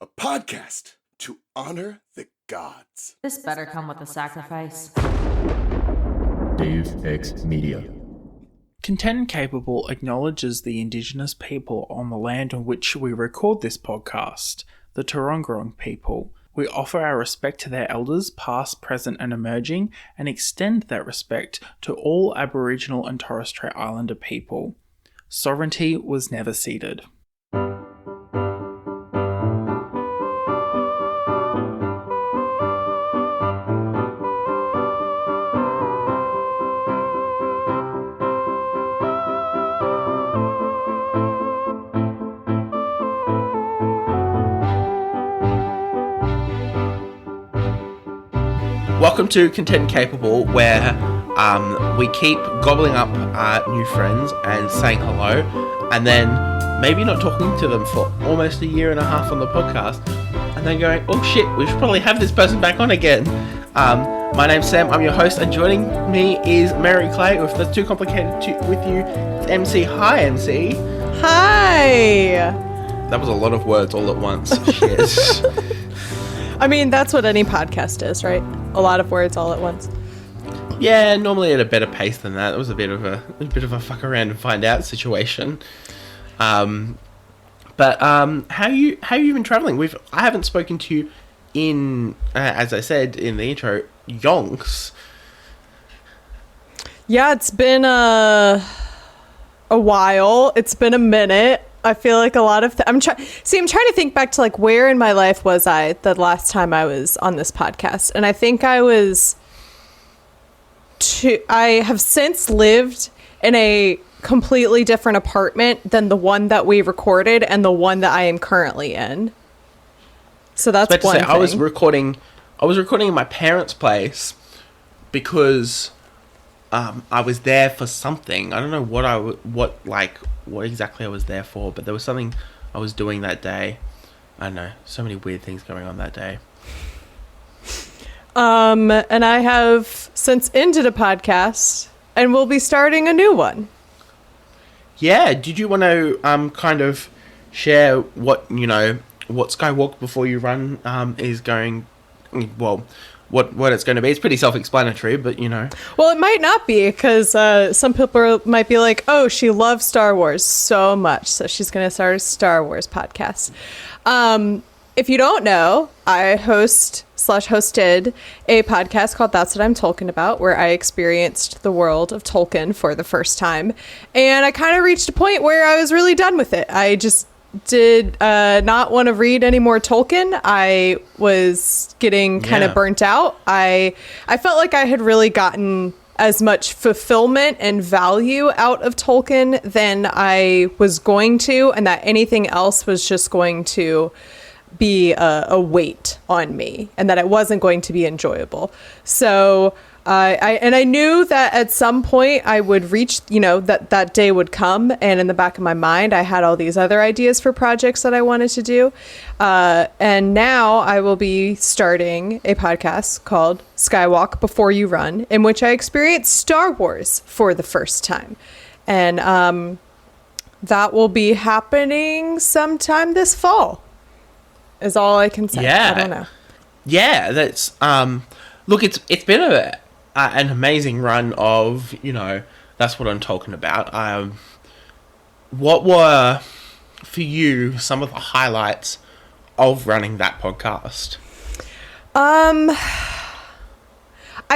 a podcast to honor the gods. This better come with a sacrifice. Deus Ex Media. Content Capable acknowledges the Indigenous people on the land on which we record this podcast, the Turungurung people. We offer our respect to their elders, past, present, and emerging, and extend that respect to all Aboriginal and Torres Strait Islander people. Sovereignty was never ceded. Welcome to Content Capable, where we keep gobbling up new friends and saying hello, and then maybe not talking to them for almost a year and a half on the podcast, and then going, oh shit, we should probably have this person back on again. My name's Sam, I'm your host, and joining me is Mary Clay. If that's too complicated with you, it's MC. Hi, MC. Hi! That was a lot of words all at once. Shit. I mean, that's what any podcast is, right? A lot of words all at once. Yeah, normally at a better pace than that. It was a bit of a fuck around and find out situation. But how you been traveling? I haven't spoken to you in, as I said in the intro, yonks. Yeah, it's been a while. It's been a minute. I feel like a lot of I'm trying to think back to like where in my life was I the last time I was on this podcast, and I think I have since lived in a completely different apartment than the one that we recorded and the one that I am currently in. So that's one thing. I was recording in my parents' place because I was there for something. I don't know what exactly I was there for, but there was something I was doing that day. I don't know, so many weird things going on that day. And I have since ended a podcast and we'll be starting a new one. Yeah, did you want to kind of share what Skywalk Before You Run is going, well, what it's going to be? It's pretty self-explanatory, but Well, it might not be, because some people might be like, oh, she loves Star Wars so much, so she's going to start a Star Wars podcast. If you don't know, I hosted a podcast called That's What I'm Tolkien About, where I experienced the world of Tolkien for the first time. And I kind of reached a point where I was really done with it. I just did not want to read any more Tolkien. I was getting kind of burnt out. I felt like I had really gotten as much fulfillment and value out of Tolkien than I was going to, and that anything else was just going to be a weight on me, and that it wasn't going to be enjoyable. So I knew that at some point I would reach, that day would come. And in the back of my mind, I had all these other ideas for projects that I wanted to do. And now I will be starting a podcast called Skywalk Before You Run, in which I experienced Star Wars for the first time. And that will be happening sometime this fall, is all I can say. Yeah. I don't know. Yeah, that's look, it's been an amazing run of, that's what I'm talking about. What were, for you, some of the highlights of running that podcast? I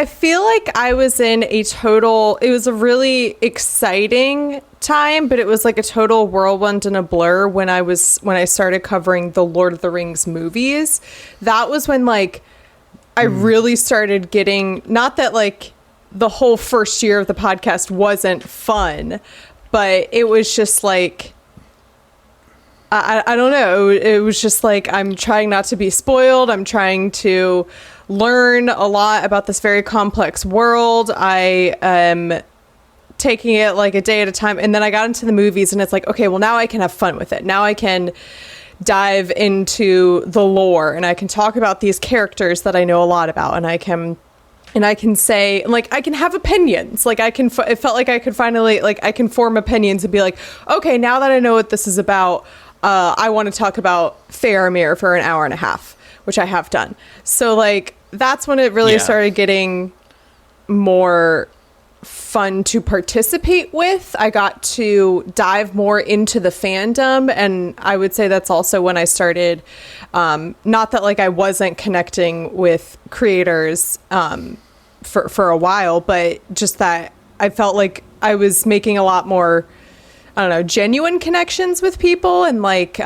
feel like I was in it was a really exciting time, but it was like a total whirlwind and a blur when I started covering the Lord of the Rings movies. That was when I really started getting, not that the whole first year of the podcast wasn't fun, but it was just I don't know. It was just I'm trying not to be spoiled. I'm trying to learn a lot about this very complex world. I am taking it a day at a time. And then I got into the movies and it's okay, well, now I can have fun with it. Now I can dive into the lore and I can talk about these characters that I know a lot about, and I can say, I can have opinions. It felt like I could finally, I can form opinions and be okay, now that I know what this is about, I want to talk about Faramir for an hour and a half, which I have done. So like that's when it really started getting more fun to participate with. I got to dive more into the fandom, and I would say that's also when I started, not that like I wasn't connecting with creators for a while, but just that I felt like I was making a lot more, I don't know, genuine connections with people, and like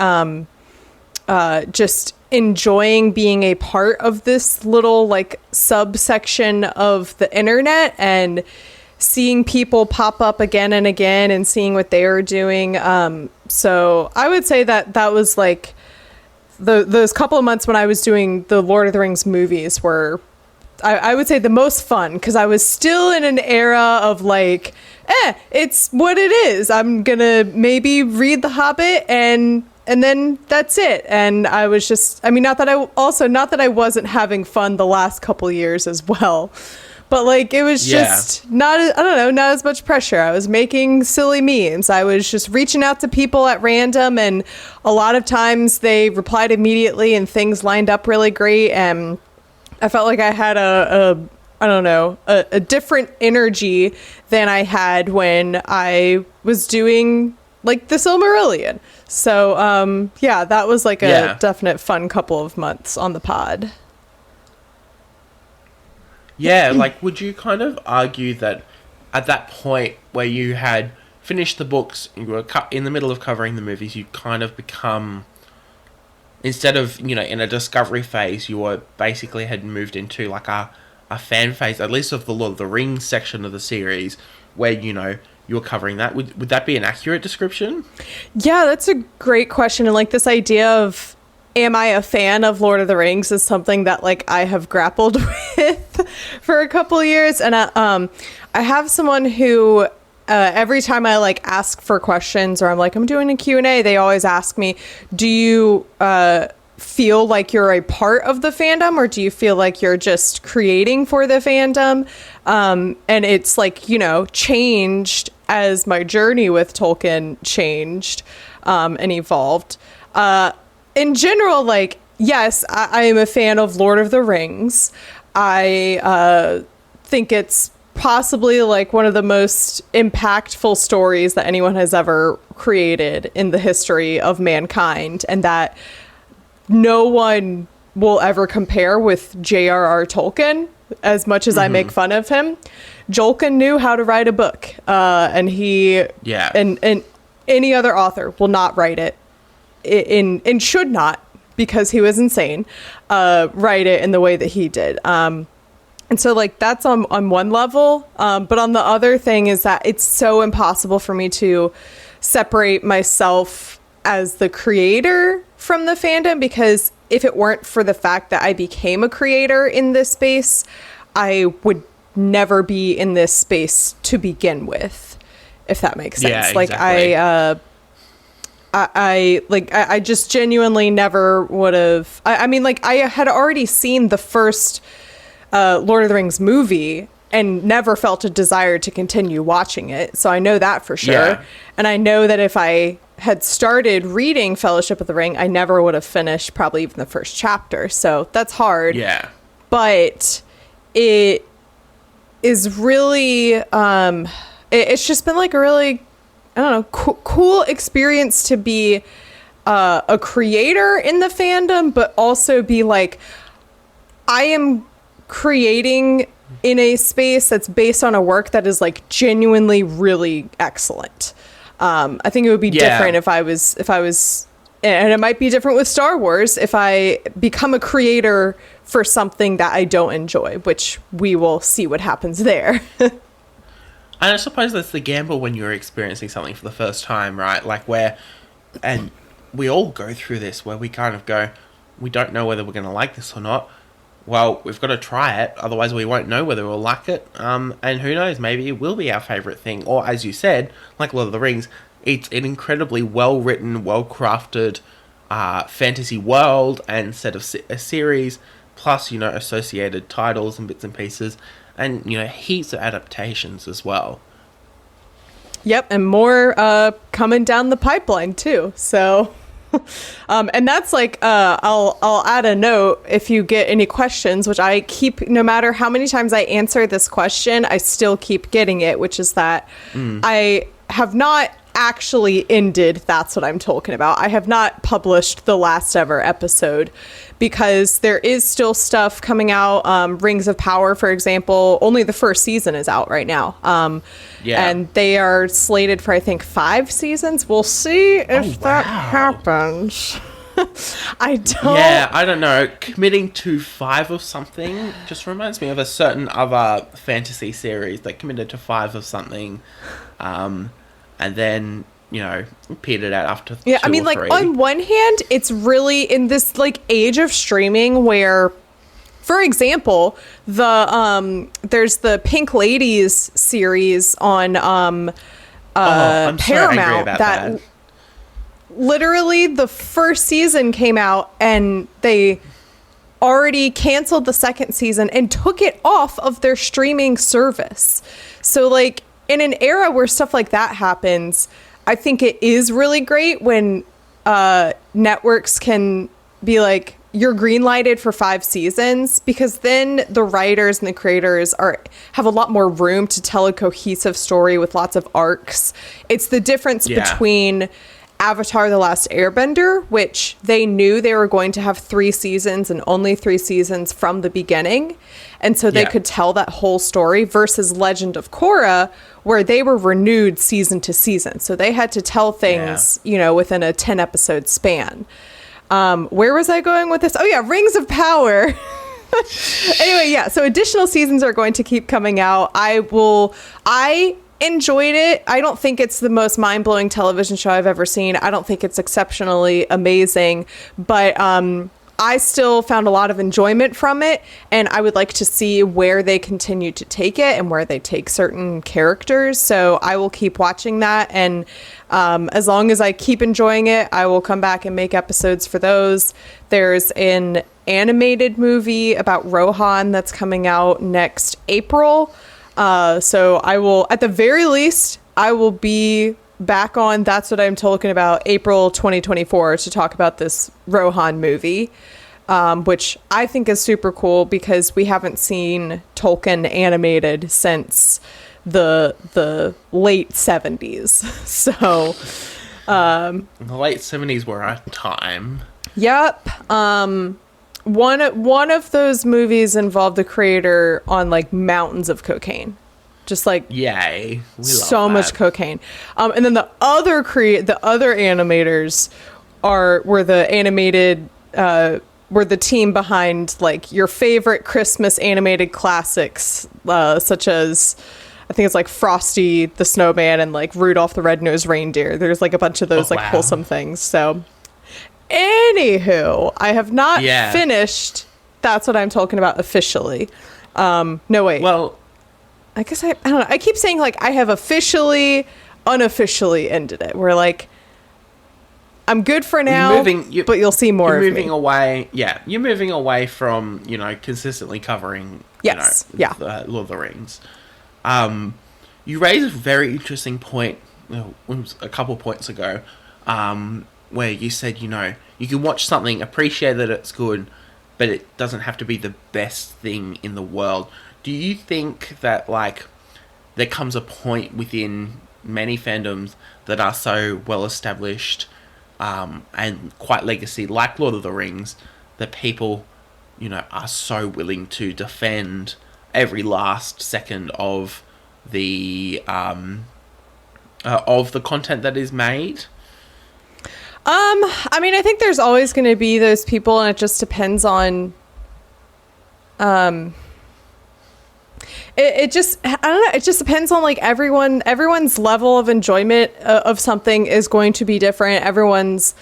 just enjoying being a part of this little like subsection of the internet and seeing people pop up again and again and seeing what they were doing. So I would say that was like those couple of months when I was doing the Lord of the Rings movies were, I would say, the most fun, because I was still in an era of like, it's what it is. I'm gonna maybe read The Hobbit and then that's it. And I was just, I mean, not that I wasn't having fun the last couple years as well, but like it was just not as much pressure. I was making silly memes. I was just reaching out to people at random, and a lot of times they replied immediately and things lined up really great. And I felt like I had a different energy than I had when I was doing like the Silmarillion. So that was like a definite fun couple of months on the pod. Yeah, like, would you kind of argue that at that point where you had finished the books, you were in the middle of covering the movies, you kind of become, instead of, in a discovery phase, you were basically had moved into like a fan phase, at least of the Lord of the Rings section of the series, where, you were covering that. Would that be an accurate description? Yeah, that's a great question. And like this idea of, am I a fan of Lord of the Rings, is something that like I have grappled with for a couple of years. And I have someone who every time I like ask for questions, or I'm doing a Q&A, they always ask me, do you feel like you're a part of the fandom, or do you feel like you're just creating for the fandom? And it's like, changed as my journey with Tolkien changed and evolved. In general, like, yes, I am a fan of Lord of the Rings. I think it's possibly like one of the most impactful stories that anyone has ever created in the history of mankind, and that no one will ever compare with J.R.R. Tolkien, as much as I make fun of him. Jolkien knew how to write a book, and he and any other author will not write it and should not, because he was insane, write it in the way that he did. And so like that's on one level, but on the other thing is that it's so impossible for me to separate myself as the creator from the fandom, because if it weren't for the fact that I became a creator in this space, I would never be in this space to begin with, if that makes sense. Yeah, like exactly. I just genuinely never would have. I mean, like, I had already seen the first Lord of the Rings movie and never felt a desire to continue watching it. So I know that for sure. Yeah. And I know that if I had started reading Fellowship of the Ring, I never would have finished probably even the first chapter. So that's hard. Yeah. But it is really, it's just been like a really, I don't know, cool experience to be a creator in the fandom, but also be like, I am creating in a space that's based on a work that is like genuinely really excellent. I think it would be different if I was, and it might be different with Star Wars, if I become a creator for something that I don't enjoy, which we will see what happens there. And I suppose that's the gamble when you're experiencing something for the first time, right? Like and we all go through this, where we kind of go, we don't know whether we're going to like this or not. Well, we've got to try it, otherwise we won't know whether we'll like it. And who knows, maybe it will be our favourite thing. Or, as you said, like Lord of the Rings, it's an incredibly well-written, well-crafted fantasy world and set of a series, plus, associated titles and bits and pieces, and, heaps of adaptations as well. Yep, and more coming down the pipeline, too, so... And that's like, I'll add a note if you get any questions, which I keep, no matter how many times I answer this question, I still keep getting it, which is that I have not actually ended That's What I'm Talking About. I have not published the last ever episode because there is still stuff coming out. Rings of Power, for example, only the first season is out right now. And they are slated for, I think, 5 seasons. We'll see if that happens. I don't know. Committing to 5 of something just reminds me of a certain other fantasy series that committed to 5 of something. And then, petered out after 2 I mean, or like, 3. on one hand, it's really in this, like, age of streaming where, for example, there's the Pink Ladies series on I'm Paramount so angry about that. Literally the first season came out and they already canceled the second season and took it off of their streaming service. So, like, in an era where stuff like that happens, I think it is really great when networks can be like, you're greenlighted for 5 seasons, because then the writers and the creators have a lot more room to tell a cohesive story with lots of arcs. It's the difference between Avatar: The Last Airbender, which they knew they were going to have 3 seasons and only 3 seasons from the beginning. And so they could tell that whole story, versus Legend of Korra, where they were renewed season to season. So they had to tell things, within a 10 episode span. Where was I going with this? Oh yeah, Rings of Power. Anyway, so additional seasons are going to keep coming out. I enjoyed it. I don't think it's the most mind-blowing television show I've ever seen. I don't think it's exceptionally amazing, but I still found a lot of enjoyment from it, and I would like to see where they continue to take it and where they take certain characters. So I will keep watching that, and as long as I keep enjoying it, I will come back and make episodes for those. There's an animated movie about Rohan that's coming out next April. So I will, at the very least, I will be back on That's What I'm Talking About April 2024 to talk about this Rohan movie, which I think is super cool because we haven't seen Tolkien animated since the late 70s. So the late 70s were a time. Yep. One of those movies involved the creator on like mountains of cocaine, just like yay, we love so much cocaine. And then the other animators were the team behind like your favorite Christmas animated classics, such as I think it's like Frosty the Snowman and like Rudolph the Red-Nosed Reindeer. There's like a bunch of those wholesome things. So. Anywho, I have not finished That's What I'm Talking About officially. No, wait. Well, I guess I don't know. I keep saying like I have officially, unofficially ended it. We're like, I'm good for now, but you'll see more of me. You're moving away from, consistently covering, the Lord of the Rings. You raised a very interesting point, a couple points ago, where you said, you can watch something, appreciate that it's good, but it doesn't have to be the best thing in the world. Do you think that, like, there comes a point within many fandoms that are so well established and quite legacy, like Lord of the Rings, that people, are so willing to defend every last second of the content that is made? I mean, I think there's always going to be those people, and it just depends on, it just, I don't know, it just depends on like everyone's level of enjoyment of something is going to be different. Everyone's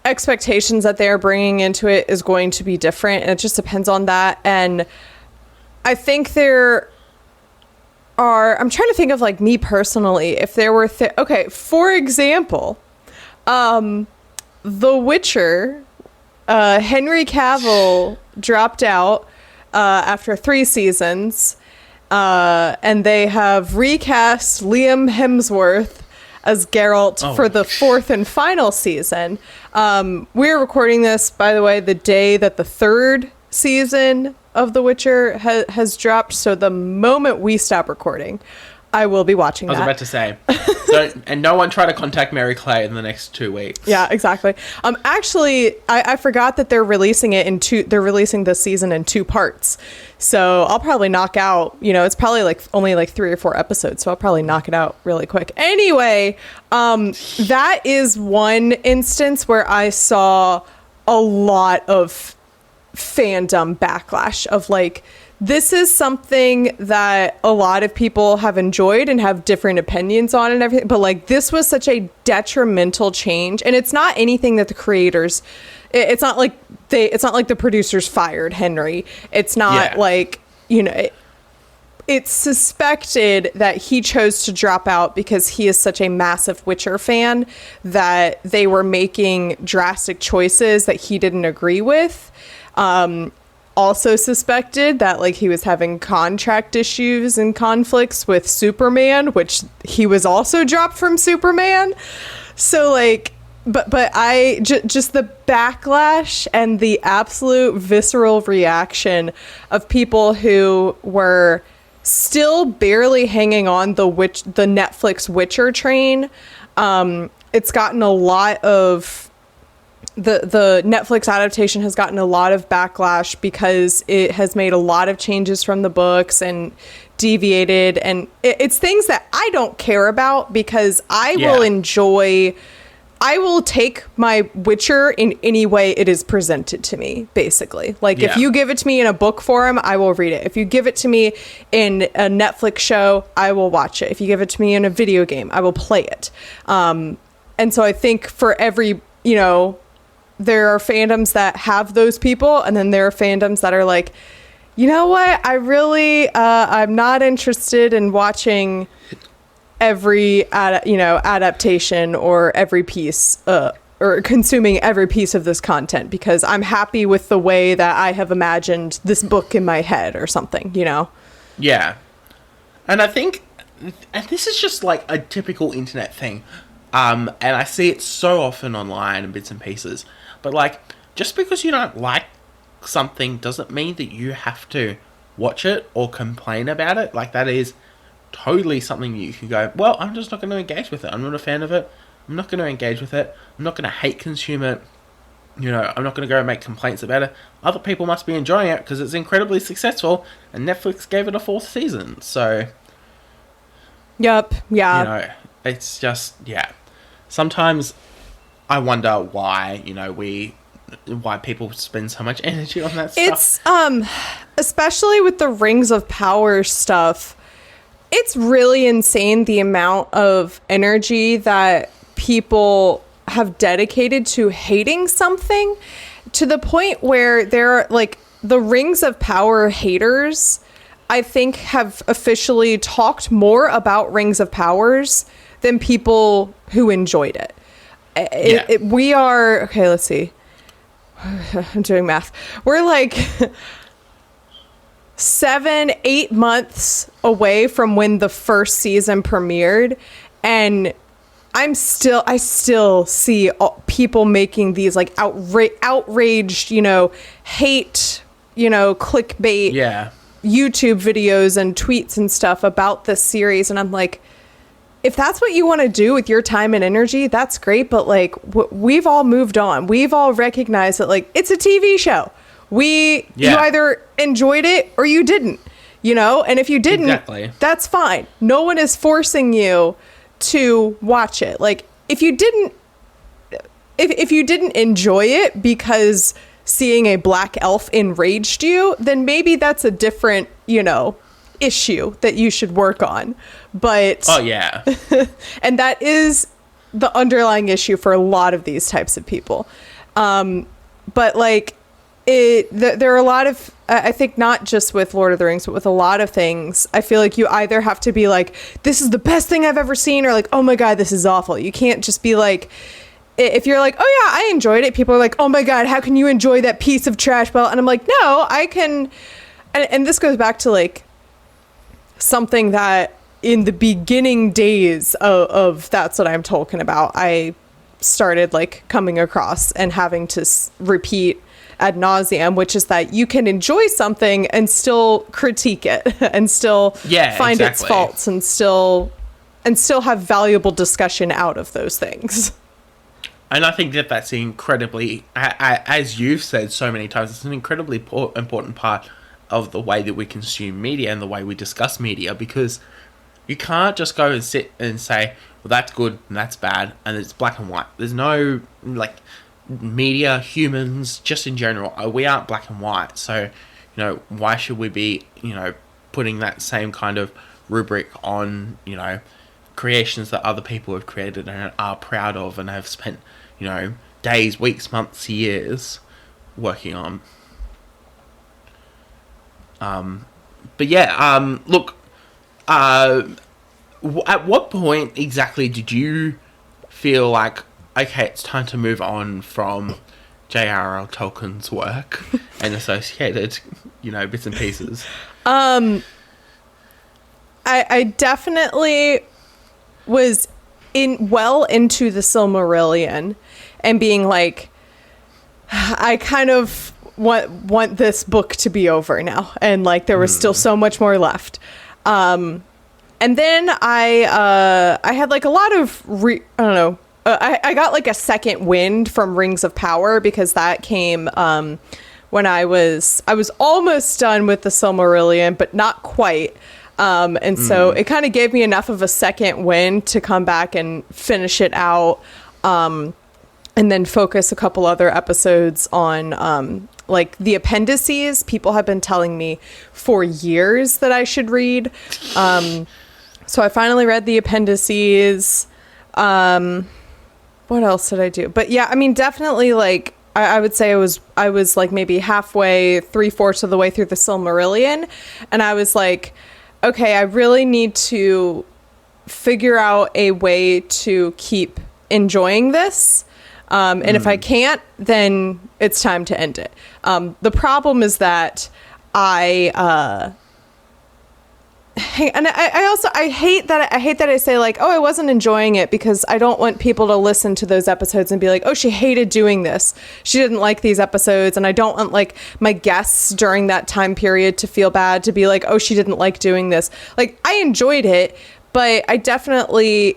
expectations that they're bringing into it is going to be different, and it just depends on that. And I think I'm trying to think of like me personally, if there were, for example, The Witcher, Henry Cavill dropped out after 3 seasons, and they have recast Liam Hemsworth as Geralt for the fourth and final season. We're recording this, by the way, the day that the third season of The Witcher has dropped. So the moment we stop recording, I will be watching that. I was about to say. And no one try to contact Mary Clay in the next 2 weeks. Yeah, exactly. Actually, I forgot that they're releasing the season in 2 parts. So I'll probably knock out, it's probably only 3 or 4 episodes. So I'll probably knock it out really quick. Anyway, that is one instance where I saw a lot of fandom backlash of this is something that a lot of people have enjoyed and have different opinions on and everything. But this was such a detrimental change. And it's not anything that the creators, it's not like the producers fired Henry. It's not it's suspected that he chose to drop out because he is such a massive Witcher fan that they were making drastic choices that he didn't agree with. Also suspected that he was having contract issues and conflicts with Superman, which he was also dropped from Superman. So but I just the backlash and the absolute visceral reaction of people who were still barely hanging on the Netflix Witcher train. It's gotten a lot of the Netflix adaptation has gotten a lot of backlash because it has made a lot of changes from the books and deviated, and it's things that I don't care about because I will take my Witcher in any way it is presented to me, basically. If you give it to me in a book form, I will read it. If you give it to me in a Netflix show, I will watch it. If you give it to me in a video game, I will play it. And so I think for every, there are fandoms that have those people, and then there are fandoms that are you know what? I really, I'm not interested in watching every, adaptation or every piece, or consuming every piece of this content because I'm happy with the way that I have imagined this book in my head or something, Yeah. And I think, and this is just a typical internet thing. And I see it so often online in bits and pieces. But just because you don't like something doesn't mean that you have to watch it or complain about it. That is totally something you can go, well, I'm just not going to engage with it. I'm not a fan of it. I'm not going to engage with it. I'm not going to hate consume it. I'm not going to go and make complaints about it. Other people must be enjoying it because it's incredibly successful and Netflix gave it a 4th season. So, yep, yeah. It's just, Sometimes I wonder why, why people spend so much energy on that stuff. It's, especially with the Rings of Power stuff, it's really insane the amount of energy that people have dedicated to hating something to the point where there are, the Rings of Power haters, I think, have officially talked more about Rings of Powers than people who enjoyed it. We are, okay, let's see. I'm doing math. We're 7-8 months away from when the first season premiered, and I still see people making these outraged, hate, clickbait YouTube videos and tweets and stuff about this series, and I'm if that's what you want to do with your time and energy, that's great. But we've all moved on. We've all recognized that it's a TV show. You either enjoyed it or you didn't, and if you didn't, that's fine. No one is forcing you to watch it. If you didn't enjoy it because seeing a black elf enraged you, then maybe that's a different, issue that you should work on. But and that is the underlying issue for a lot of these types of people. But there are a lot of, I think, not just with Lord of the Rings, but with a lot of things, I feel you either have to be this is the best thing I've ever seen, or oh my God, this is awful. You can't just be if you're oh yeah, I enjoyed it, people are oh my God, how can you enjoy that piece of trash? And I'm no, I can. And this goes back to something that in the beginning days of That's What I'm Talking About, I started like coming across and having to repeat ad nauseum, which is that you can enjoy something and still critique it and still find its faults and still have valuable discussion out of those things. And I think that that's incredibly, as you've said so many times, it's an incredibly important part of the way that we consume media and the way we discuss media, because you can't just go and sit and say, well, that's good and that's bad, and it's black and white. There's no, like, media, humans, just in general, we aren't black and white. So, why should we be, putting that same kind of rubric on, creations that other people have created and are proud of and have spent, days, weeks, months, years working on. But yeah, look, at what point exactly did you feel like, okay, it's time to move on from J.R.R. Tolkien's work and associated, bits and pieces? I definitely was into the Silmarillion and being like, I kind of want this book to be over now, and like there was still so much more left. And then I had like a lot of I don't know. I got like a second wind from Rings of Power, because that came when I was almost done with the Silmarillion, but not quite. And so it kind of gave me enough of a second wind to come back and finish it out, and then focus a couple other episodes on like the appendices. People have been telling me for years that I should read. So I finally read the appendices. What else did I do? But yeah, I mean, definitely like I would say I was like maybe halfway, 3/4 of the way through the Silmarillion, and I was like, okay, I really need to figure out a way to keep enjoying this. And if I can't, then it's time to end it. The problem is that I hate that I say like, oh, I wasn't enjoying it, because I don't want people to listen to those episodes and be like, oh, she hated doing this. She didn't like these episodes. And I don't want like my guests during that time period to feel bad, to be like, oh, she didn't like doing this. Like, I enjoyed it, but I definitely,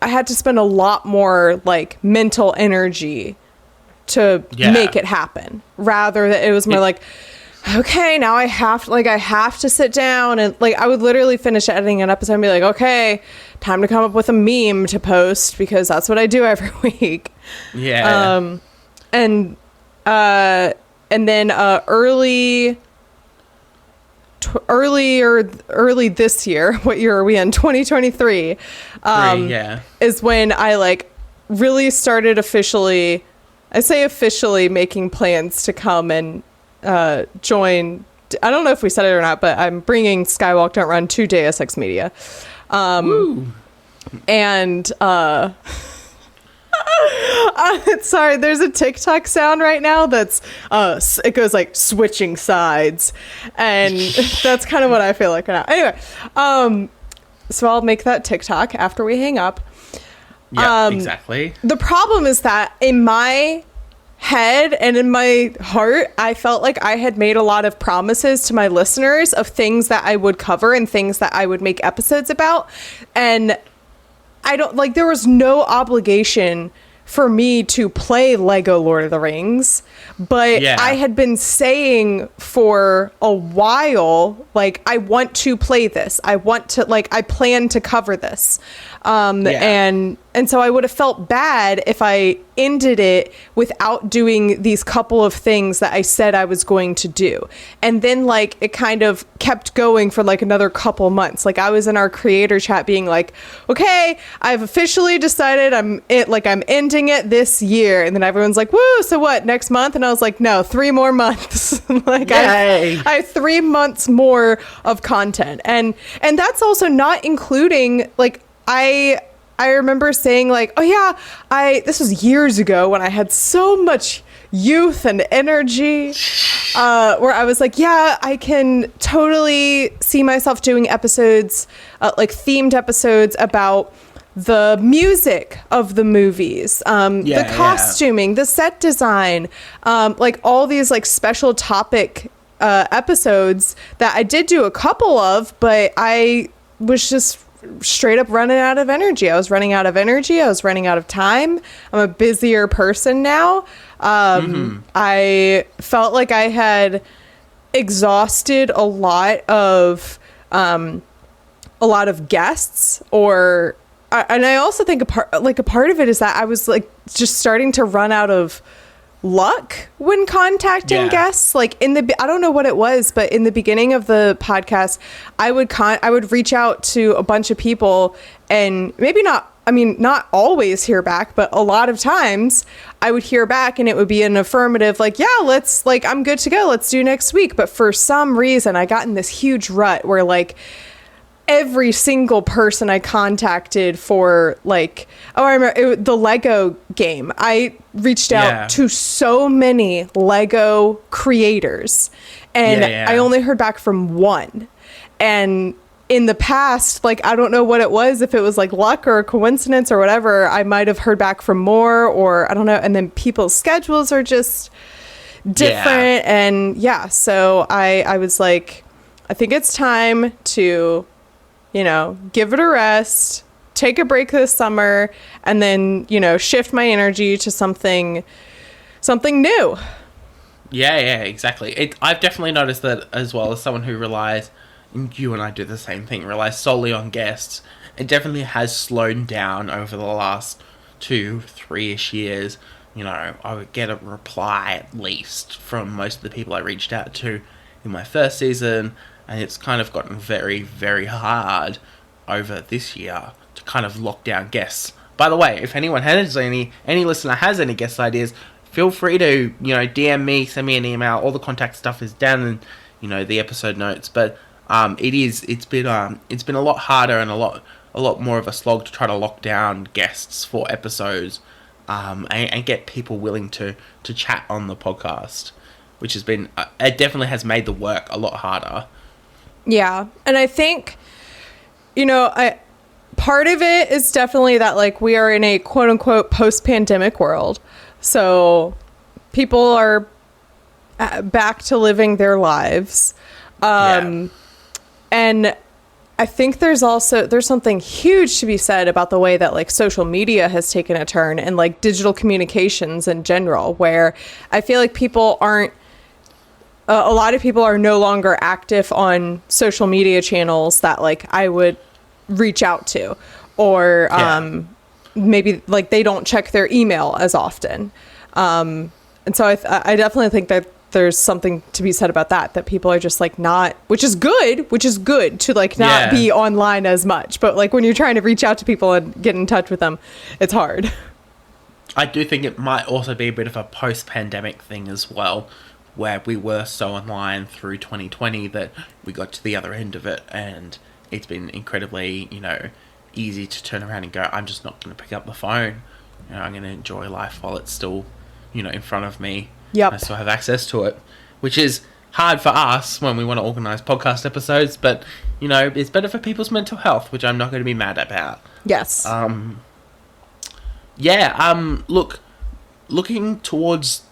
I had to spend a lot more like mental energy to make it happen, rather that it was more like, okay, now I have to sit down, and like I would literally finish editing an episode and be like, okay, time to come up with a meme to post, because that's what I do every week. Yeah. And then early this year, what year are we in? 2023. Is when I like really started officially making plans to come and join. I don't know if we said it or not, but I'm bringing Skywalk Don't Run to Deus Ex Media. And sorry, there's a TikTok sound right now that's it goes like switching sides, and that's kind of what I feel like now. Anyway, so I'll make that TikTok after we hang up. Yeah, exactly. The problem is that in my head and in my heart, I felt like I had made a lot of promises to my listeners of things that I would cover and things that I would make episodes about, and I don't like, there was no obligation for me to play Lego Lord of the Rings, but I had been saying for a while, like, I want to play this. I want to, like, I plan to cover this. And so I would have felt bad if I ended it without doing these couple of things that I said I was going to do. And then like it kind of kept going for like another couple months. Like I was in our creator chat being like, okay, I've officially decided I'm ending it this year. And then everyone's like, woo, so what, next month? And I was like, no, 3 more months. Like I have 3 months more of content. And that's also not including like, I remember saying like, oh yeah, this was years ago when I had so much youth and energy. where I was like, yeah, I can totally see myself doing episodes, like themed episodes about the music of the movies, the costuming, the set design, like all these like special topic episodes that I did do a couple of, but I was just straight up running out of energy. I was running out of energy. I was running out of time. I'm a busier person now. I felt like I had exhausted a lot of guests, and I also think a part of it is that I was like just starting to run out of luck when contacting guests. Like I don't know what it was, but in the beginning of the podcast, I would reach out to a bunch of people and not always hear back, but a lot of times I would hear back and it would be an affirmative, like, yeah, I'm good to go. Let's do next week. But for some reason I got in this huge rut where like every single person I contacted for like, I remember the Lego game. I reached out to so many Lego creators and I only heard back from one. And in the past, like, I don't know what it was, if it was like luck or a coincidence or whatever, I might have heard back from more, or I don't know. And then people's schedules are just different. And so I was like, I think it's time to, give it a rest, take a break this summer, and then, shift my energy to something new. Yeah, exactly. I've definitely noticed that as well, as someone who relies, and you and I do the same thing, relies solely on guests. It definitely has slowed down over the last 2-3-ish years. I would get a reply at least from most of the people I reached out to in my first season, and it's kind of gotten very, very hard over this year to kind of lock down guests. By the way, if anyone has any listener has any guest ideas, feel free to, DM me, send me an email. All the contact stuff is down in, the episode notes. But it's been a lot harder and a lot more of a slog to try to lock down guests for episodes, and get people willing to chat on the podcast, which has been, it definitely has made the work a lot harder. Yeah. And I think, part of it is definitely that like we are in a quote unquote post-pandemic world. So people are back to living their lives. And I think there's something huge to be said about the way that like social media has taken a turn, and like digital communications in general, where I feel like people aren't, a lot of people are no longer active on social media channels that like I would reach out to, or maybe like they don't check their email as often. And so I definitely think that there's something to be said about that people are just like not, which is good to like not be online as much. But like when you're trying to reach out to people and get in touch with them, it's hard. I do think it might also be a bit of a post-pandemic thing as well, where we were so online through 2020 that we got to the other end of it, and it's been incredibly, easy to turn around and go, I'm just not going to pick up the phone. I'm going to enjoy life while it's still, in front of me. Yep. I still have access to it, which is hard for us when we want to organise podcast episodes, but, it's better for people's mental health, which I'm not going to be mad about. Yes. Looking towards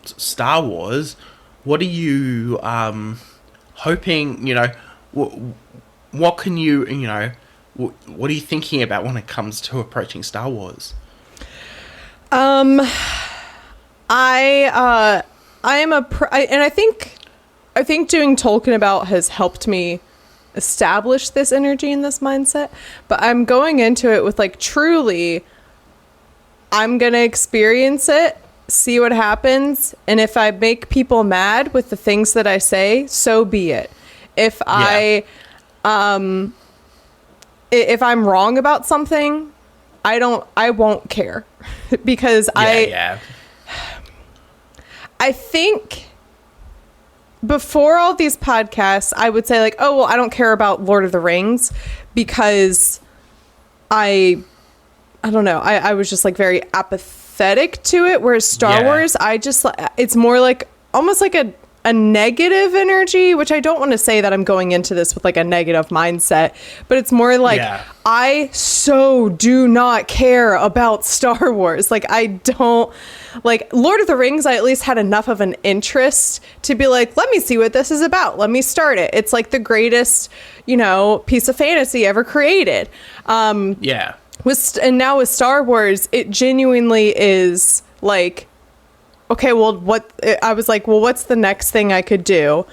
Star Wars, what are you hoping, what can you, what are you thinking about when it comes to approaching Star Wars? I am and I think doing Tolkien About has helped me establish this energy and this mindset, but I'm going into it with like, truly, I'm going to experience it, see what happens. And if I make people mad with the things that I say, so be it. If if I'm wrong about something, I won't care because I think before all these podcasts, I would say like, oh, well, I don't care about Lord of the Rings because I don't know. I was just like very apathetic to it. Whereas Star Wars, it's more like almost like a negative energy, which I don't want to say that I'm going into this with like a negative mindset, but it's more like, I so do not care about Star Wars. Like, I don't like Lord of the Rings. I at least had enough of an interest to be like, let me see what this is about. Let me start it. It's like the greatest, piece of fantasy ever created. And now with Star Wars, it genuinely is like, okay, well, I was like, well, what's the next thing I could do?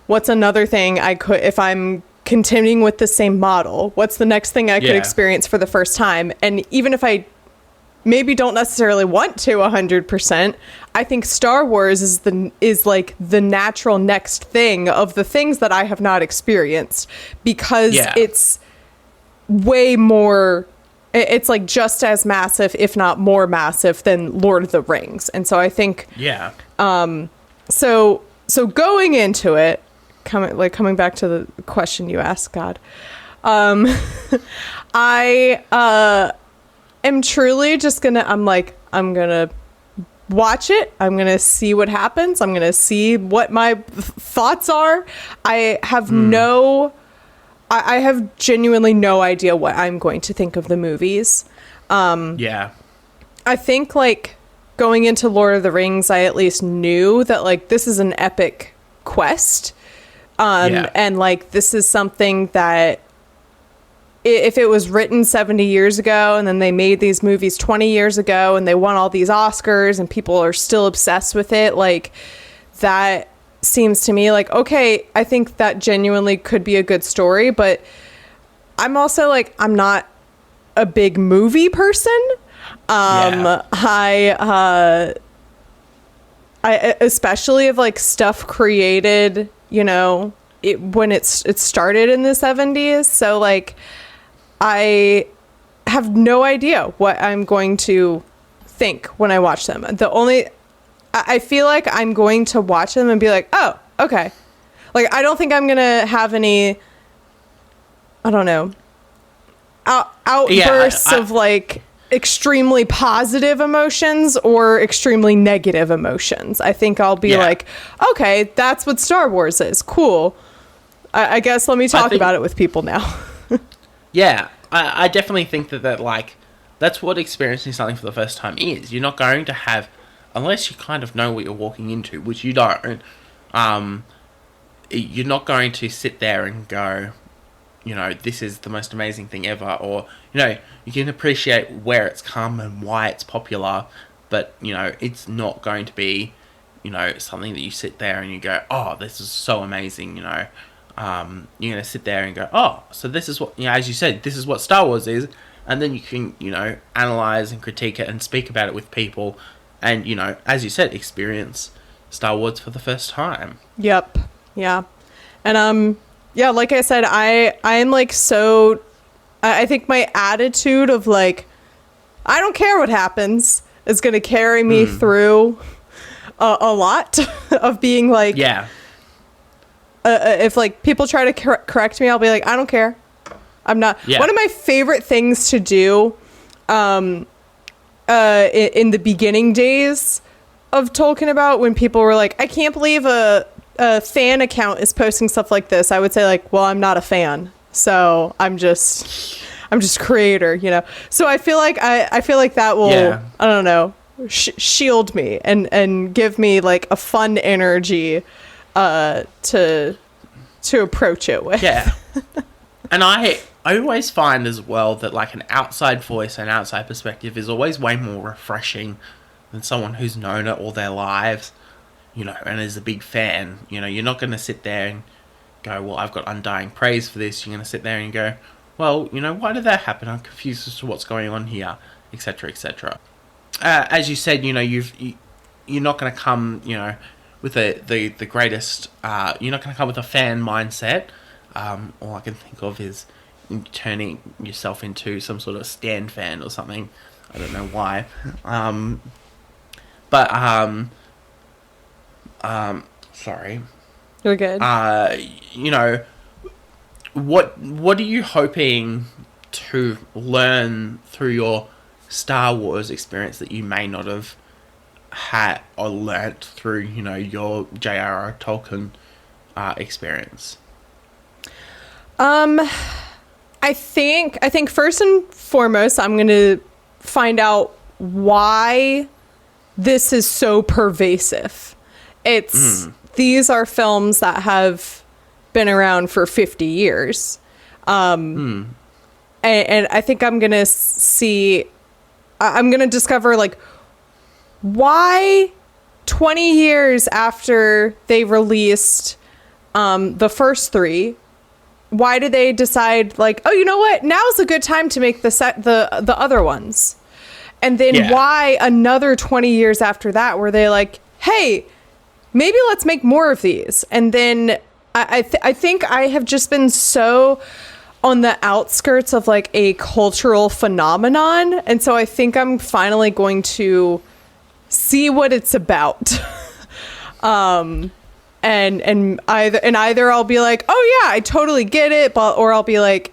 What's another thing I could, if I'm continuing with the same model, what's the next thing I could experience for the first time? And even if I maybe don't necessarily want to 100%, I think Star Wars is like the natural next thing of the things that I have not experienced, because it's way more. It's like just as massive, if not more massive, than Lord of the Rings. And so I think, so going into it, coming back to the question you asked, God, I am truly just I'm gonna watch it. I'm gonna see what happens. I'm gonna see what my thoughts are. I have I have genuinely no idea what I'm going to think of the movies. I think like going into Lord of the Rings, I at least knew that like this is an epic quest. And like this is something that if it was written 70 years ago and then they made these movies 20 years ago and they won all these Oscars and people are still obsessed with it, like that seems to me like, okay, I think that genuinely could be a good story, but I'm also like, I'm not a big movie person. I especially of like stuff created, when it started in the 70s. So like, I have no idea what I'm going to think when I watch them. I feel like I'm going to watch them and be like, oh, okay. Like, I don't think I'm going to have any, I don't know, outbursts of like extremely positive emotions or extremely negative emotions. I think I'll be like, okay, that's what Star Wars is. Cool. I guess let me talk about it with people now. I definitely think that like, that's what experiencing something for the first time is. You're not going to have, unless you kind of know what you're walking into, which you don't, you're not going to sit there and go, this is the most amazing thing ever, or, you can appreciate where it's come and why it's popular, but, it's not going to be, something that you sit there and you go, oh, this is so amazing, you're going to sit there and go, oh, so this is what, as you said, this is what Star Wars is, and then you can, analyze and critique it and speak about it with people, and, as you said, experience Star Wars for the first time. Yep. Yeah. And, like I said, I'm like, so I think my attitude of like, I don't care what happens is going to carry me through a lot of being like, if like people try to correct me, I'll be like, I don't care. I'm not. One of my favorite things to do, in the beginning days of Tolkien about when people were like, I can't believe a fan account is posting stuff like this, I would say like, well, I'm not a fan, so I'm just creator, so I feel like that will I don't know, shield me and give me like a fun energy to approach it with. And I always find as well that like an outside voice and outside perspective is always way more refreshing than someone who's known it all their lives, and is a big fan. You're not going to sit there and go, well, I've got undying praise for this. You're going to sit there and go, well, why did that happen? I'm confused as to what's going on here, etc., etc. As you said, you're not going to come, with the greatest, you're not going to come with a fan mindset. All I can think of is turning yourself into some sort of Stan fan or something. I don't know why. Sorry. You're good. What are you hoping to learn through your Star Wars experience that you may not have had or learnt through, your J.R.R. Tolkien experience? I think first and foremost, I'm going to find out why this is so pervasive. These are films that have been around for 50 years. And I think I'm going to discover like why 20 years after they released the first three, why did they decide like, oh, you know what? Now's a good time to make the other ones. And then why another 20 years after that were they like, hey, maybe let's make more of these. And then I think I have just been so on the outskirts of like a cultural phenomenon. And so I think I'm finally going to see what it's about. And either I'll be like, oh yeah, I totally get it. Or I'll be like,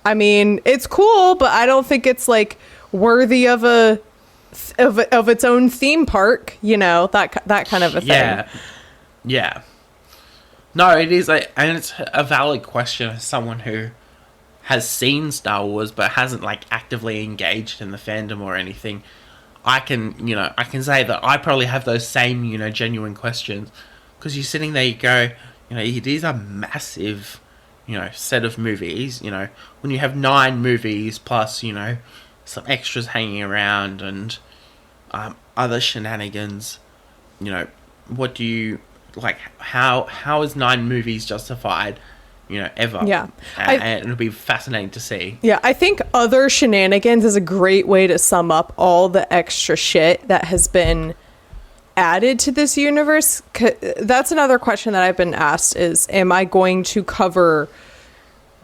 I mean, it's cool, but I don't think it's like worthy of its own theme park, that kind of a thing. Yeah. No, it is, and it's a valid question as someone who has seen Star Wars but hasn't like actively engaged in the fandom or anything. I can say that I probably have those same, genuine questions, because you're sitting there, you go, it is a massive, set of movies. When you have 9 movies plus, some extras hanging around and other shenanigans, what do you like? How is 9 movies justified? Ever? Yeah, and it'll be fascinating to see. Yeah, I think other shenanigans is a great way to sum up all the extra shit that has been added to this universe. That's another question that I've been asked is, am I going to cover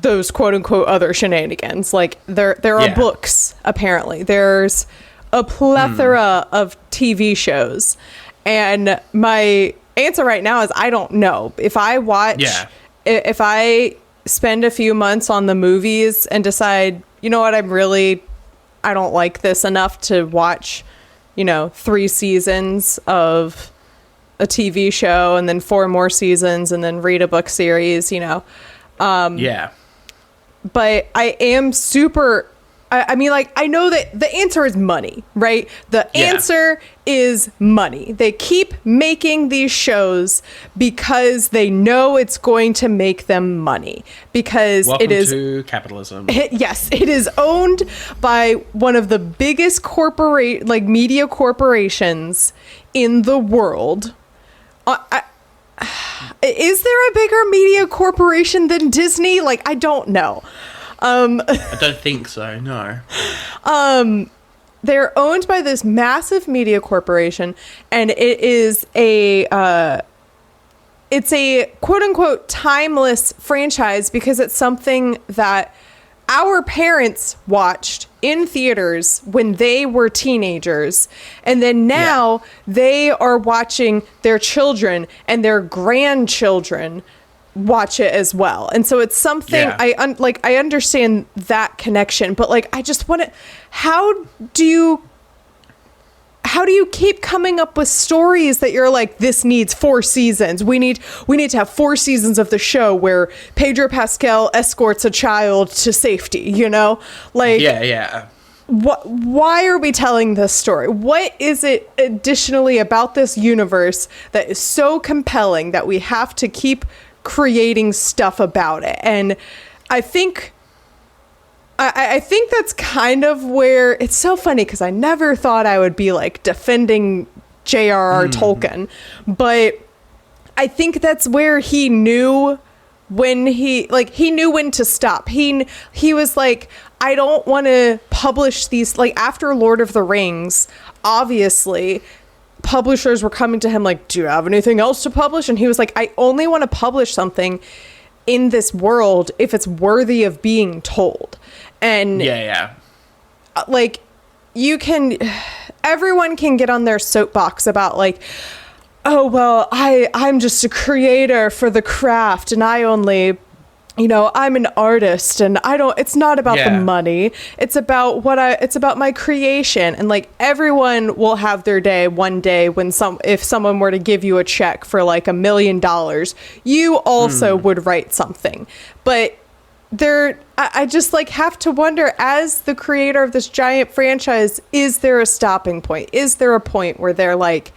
those quote unquote other shenanigans? Like there are books, apparently. There's a plethora of TV shows. And my answer right now is I don't know. If I watch, if I spend a few months on the movies and decide, you know what, I don't like this enough to watch, 3 seasons of a TV show and then 4 more seasons and then read a book series, But I am super, I mean, like, I know that the answer is money, right? The answer is money. They keep making these shows because they know it's going to make them money. Because Welcome it is to capitalism. Yes, it is owned by one of the biggest media corporations in the world. Is there a bigger media corporation than Disney? Like, I don't know. I don't think so, no. They're owned by this massive media corporation, and it is it's a quote unquote timeless franchise because it's something that our parents watched in theaters when they were teenagers, and then now they are watching their children and their grandchildren watch it as well. And so it's something I understand that connection, but like I just want to, how do you keep coming up with stories that you're like, this needs 4 seasons, we need to have 4 seasons of the show where Pedro Pascal escorts a child to safety, like why are we telling this story? What is it additionally about this universe that is so compelling that we have to keep creating stuff about it? And I think that's kind of where it's so funny, because I never thought I would be like defending J.R.R. Tolkien, but I think that's where he knew when he knew when to stop. He was like, I don't want to publish these, like after Lord of the Rings, obviously publishers were coming to him like, do you have anything else to publish? And he was like, I only want to publish something in this world if it's worthy of being told. And like everyone can get on their soapbox about like, oh well, I'm just a creator for the craft and I only you know, I'm an artist and it's not about the money. It's about it's about my creation. And like everyone will have their day one day when if someone were to give you a check for like $1 million, you also would write something. But I just like have to wonder, as the creator of this giant franchise, is there a stopping point? Is there a point where they're like,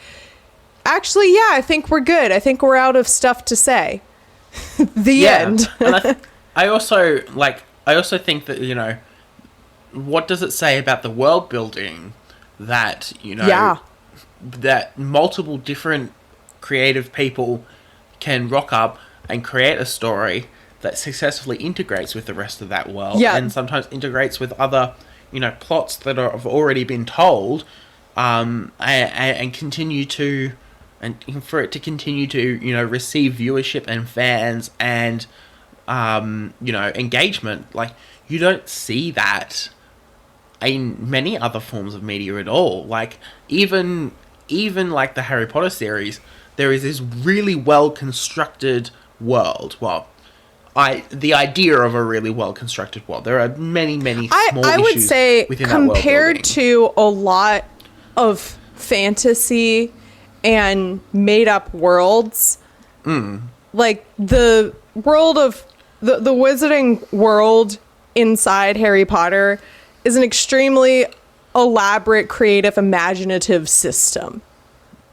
actually, yeah, I think we're good. I think we're out of stuff to say. The end. And I also think that, you know, what does it say about the world building that, you know, that multiple different creative people can rock up and create a story that successfully integrates with the rest of that world, and sometimes integrates with other, you know, plots that have already been told, and continue to, and for it to continue to, you know, receive viewership and fans and, you know, engagement. Like, you don't see that in many other forms of media at all. Like, even like the Harry Potter series, there is this really well constructed world. Well, the idea of a really well constructed world. There are many small I would issues say within that world compared building. to a lot of fantasy and made up worlds, like the world of the wizarding world inside Harry Potter is an extremely elaborate, creative, imaginative system.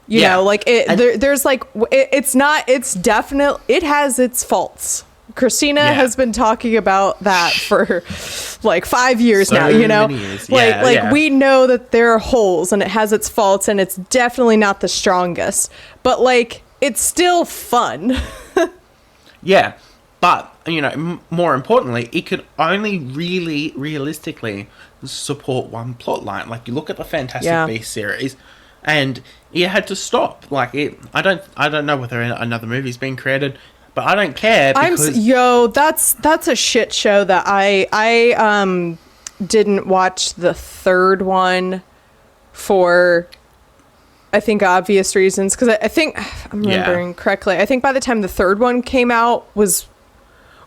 You know, like there's like, it has its faults. Christina has been talking about that for like 5 years now, you know, we know that there are holes and it has its faults and it's definitely not the strongest, but like, it's still fun. Yeah. But, you know, more importantly, it could only really realistically support one plot line. Like, you look at the Fantastic Beasts series, and it had to stop. Like, I don't know whether another movie's been created, but I don't care because... that's a shit show that I didn't watch the third one for, I think, obvious reasons. Because I think, I'm remembering correctly, I think by the time the third one came out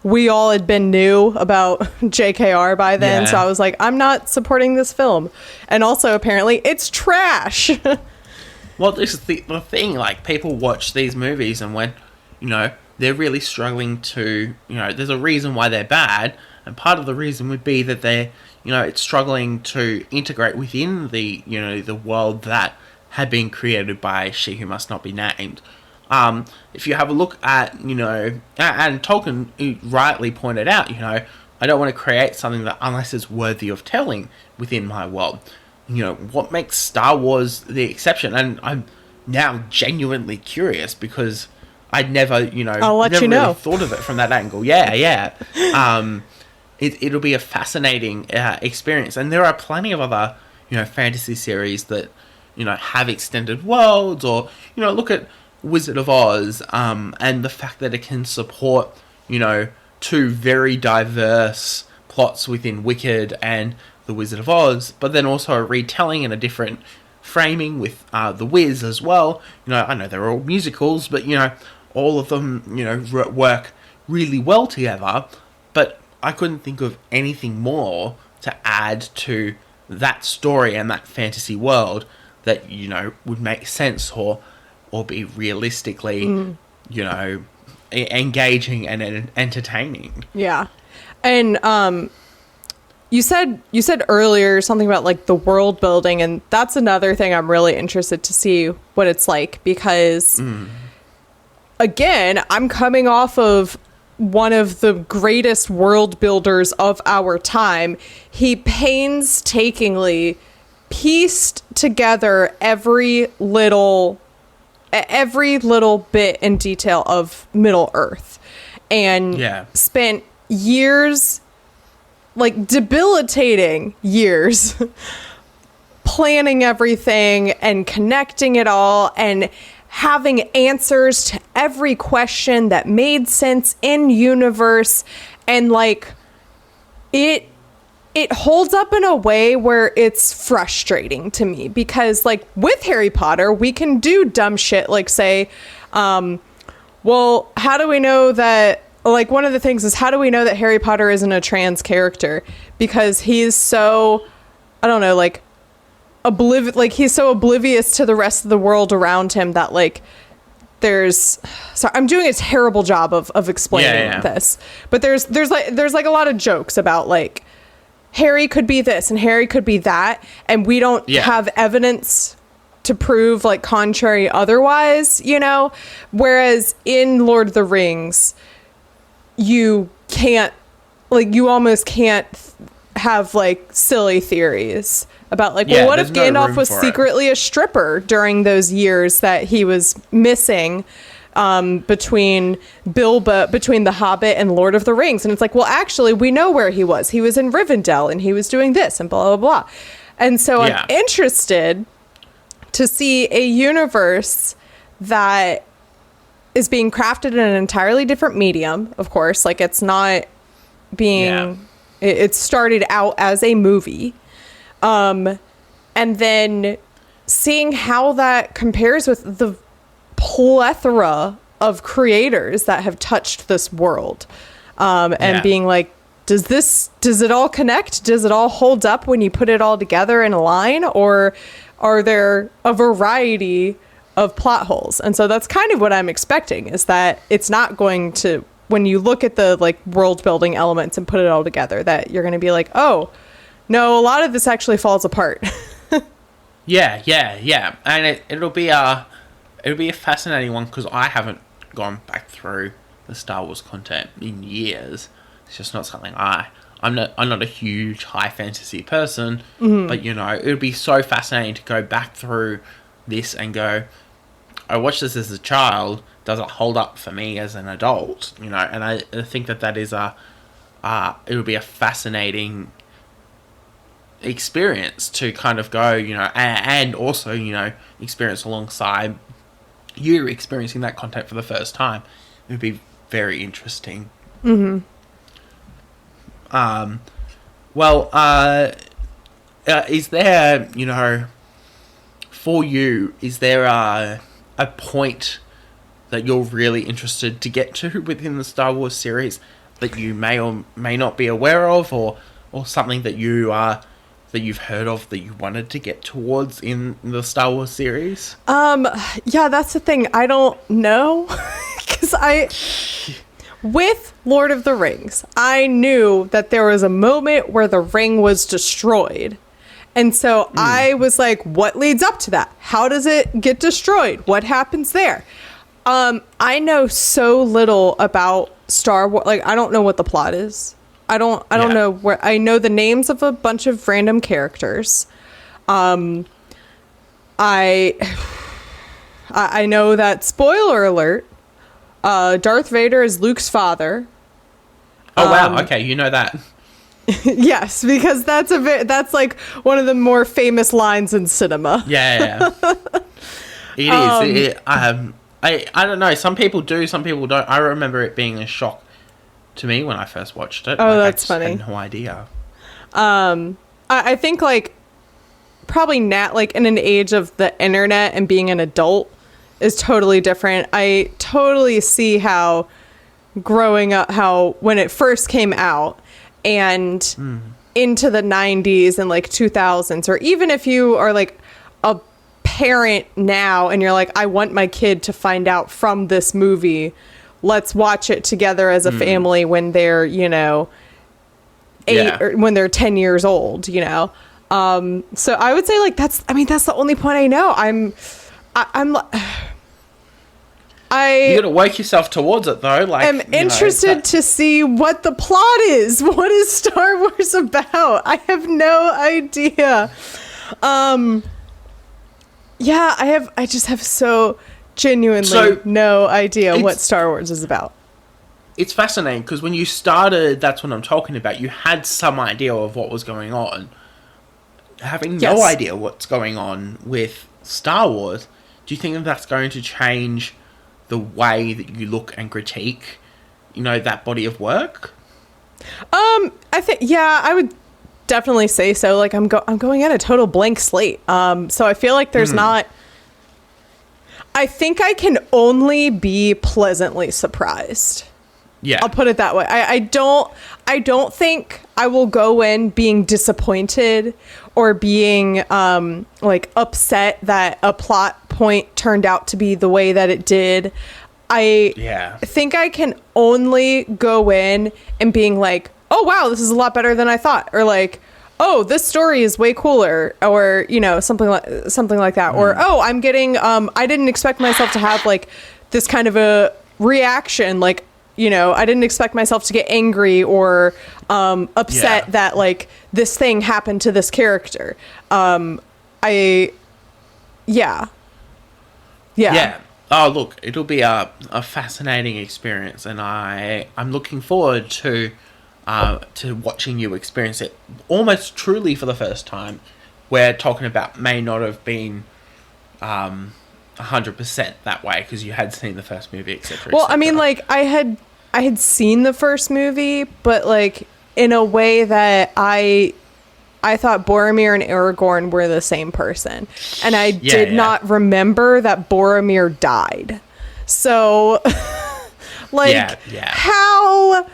we all had been new about JKR by then. So I was like, I'm not supporting this film. And also, apparently, it's trash. Well, this is the thing. Like, people watch these movies and when, you know, they're really struggling to, you know, there's a reason why they're bad. And part of the reason would be that they're, you know, it's struggling to integrate within the, you know, the world that had been created by She Who Must Not Be Named. If you have a look at, you know, and Tolkien rightly pointed out, you know, I don't want to create something that unless it's worthy of telling within my world. You know, what makes Star Wars the exception? And I'm now genuinely curious because I'd never, you know, really thought of it from that angle. It'll be a fascinating experience. And there are plenty of other, you know, fantasy series that, you know, have extended worlds, or, you know, look at Wizard of Oz, and the fact that it can support, you know, two very diverse plots within Wicked and The Wizard of Oz, but then also a retelling in a different framing with The Wiz as well. You know, I know they're all musicals, but, you know, all of them, you know, work really well together, but I couldn't think of anything more to add to that story and that fantasy world that, you know, would make sense or be realistically, you know, engaging and entertaining. Yeah. And you said earlier something about like the world building, and that's another thing I'm really interested to see what it's like, because again, I'm coming off of one of the greatest world builders of our time. He painstakingly pieced together every little bit and detail of Middle Earth, and spent years, like debilitating years, planning everything and connecting it all and having answers to every question that made sense in universe. And like it holds up in a way where it's frustrating to me, because like with Harry Potter, we can do dumb shit like say, well, how do we know that like one of the things is, how do we know that Harry Potter isn't a trans character? Because he's so, I don't know, like he's so oblivious to the rest of the world around him that like sorry, I'm doing a terrible job of explaining this, but there's like a lot of jokes about like Harry could be this and Harry could be that, and we don't have evidence to prove like contrary otherwise, you know? Whereas in Lord of the Rings, you almost can't have like silly theories about like, well, what if Gandalf was secretly a stripper during those years that he was missing between The Hobbit and Lord of the Rings? And it's like, well, actually, we know where he was. He was in Rivendell and he was doing this and blah, blah, blah. And so I'm interested to see a universe that is being crafted in an entirely different medium, of course. Like, it's not being... It started out as a movie. And then seeing how that compares with the plethora of creators that have touched this world. And being like, does it all connect? Does it all hold up when you put it all together in a line? Or are there a variety of plot holes? And so that's kind of what I'm expecting, is that it's not going to, when you look at the like world building elements and put it all together, that you're going to be like, oh, no, a lot of this actually falls apart. Yeah. And it'll be a fascinating one, because I haven't gone back through the Star Wars content in years. It's just not something I'm not a huge high fantasy person, but you know, it would be so fascinating to go back through this and go, I watched this as a child, does it hold up for me as an adult? You know, and I think that is it would be a fascinating experience to kind of go, you know, and also, you know, experience alongside you experiencing that content for the first time. It would be very interesting. Is there, you know, for you, is there a point that you're really interested to get to within the Star Wars series that you may or may not be aware of, or something that you've heard of that you wanted to get towards in the Star Wars series? Yeah, that's the thing. I don't know. Because with Lord of the Rings, I knew that there was a moment where the ring was destroyed. And so I was like, what leads up to that? How does it get destroyed? What happens there? I know so little about Star Wars. Like, I don't know what the plot is. I don't know where. I know the names of a bunch of random characters. I know that, spoiler alert, Darth Vader is Luke's father. Oh wow! Okay, you know that. Yes, because that's like one of the more famous lines in cinema. Yeah. It is. I don't know. Some people do, some people don't. I remember it being a shock to me when I first watched it. Oh, that's funny. I had no idea. I think like probably like in an age of the internet and being an adult is totally different. I totally see how growing up, how when it first came out and into the 90s and like 2000s, or even if you are like a parent now and you're like, I want my kid to find out from this movie, let's watch it together as a family when they're, you know, 8 or when they're 10 years old, you know. So I would say like that's the only point I know. You gotta work yourself towards it though. Like, I'm interested to see what the plot is. What is Star Wars about? I have no idea. I just have so genuinely no idea what Star Wars is about. It's fascinating because when you started, that's what I'm talking about. You had some idea of what was going on. Having no idea what's going on with Star Wars, do you think that that's going to change the way that you look and critique, you know, that body of work? I think, I would definitely say so. Like I'm going at a total blank slate. So I feel like there's not, I think I can only be pleasantly surprised. Yeah. I'll put it that way. I don't think I will go in being disappointed or being like upset that a plot point turned out to be the way that it did. I think I can only go in and being like, oh wow, this is a lot better than I thought, or like, oh, this story is way cooler, or something like that, or oh, I'm getting I didn't expect myself to have like this kind of a reaction, like I didn't expect myself to get angry or upset that like this thing happened to this character. Yeah. Oh, look, it'll be a fascinating experience, and I'm looking forward to watching you experience it almost truly for the first time. We're talking about may not have been 100% that way because you had seen the first movie, etc. Well, I mean, like I had seen the first movie, but like in a way that I thought Boromir and Aragorn were the same person, and I did not remember that Boromir died. So, like, how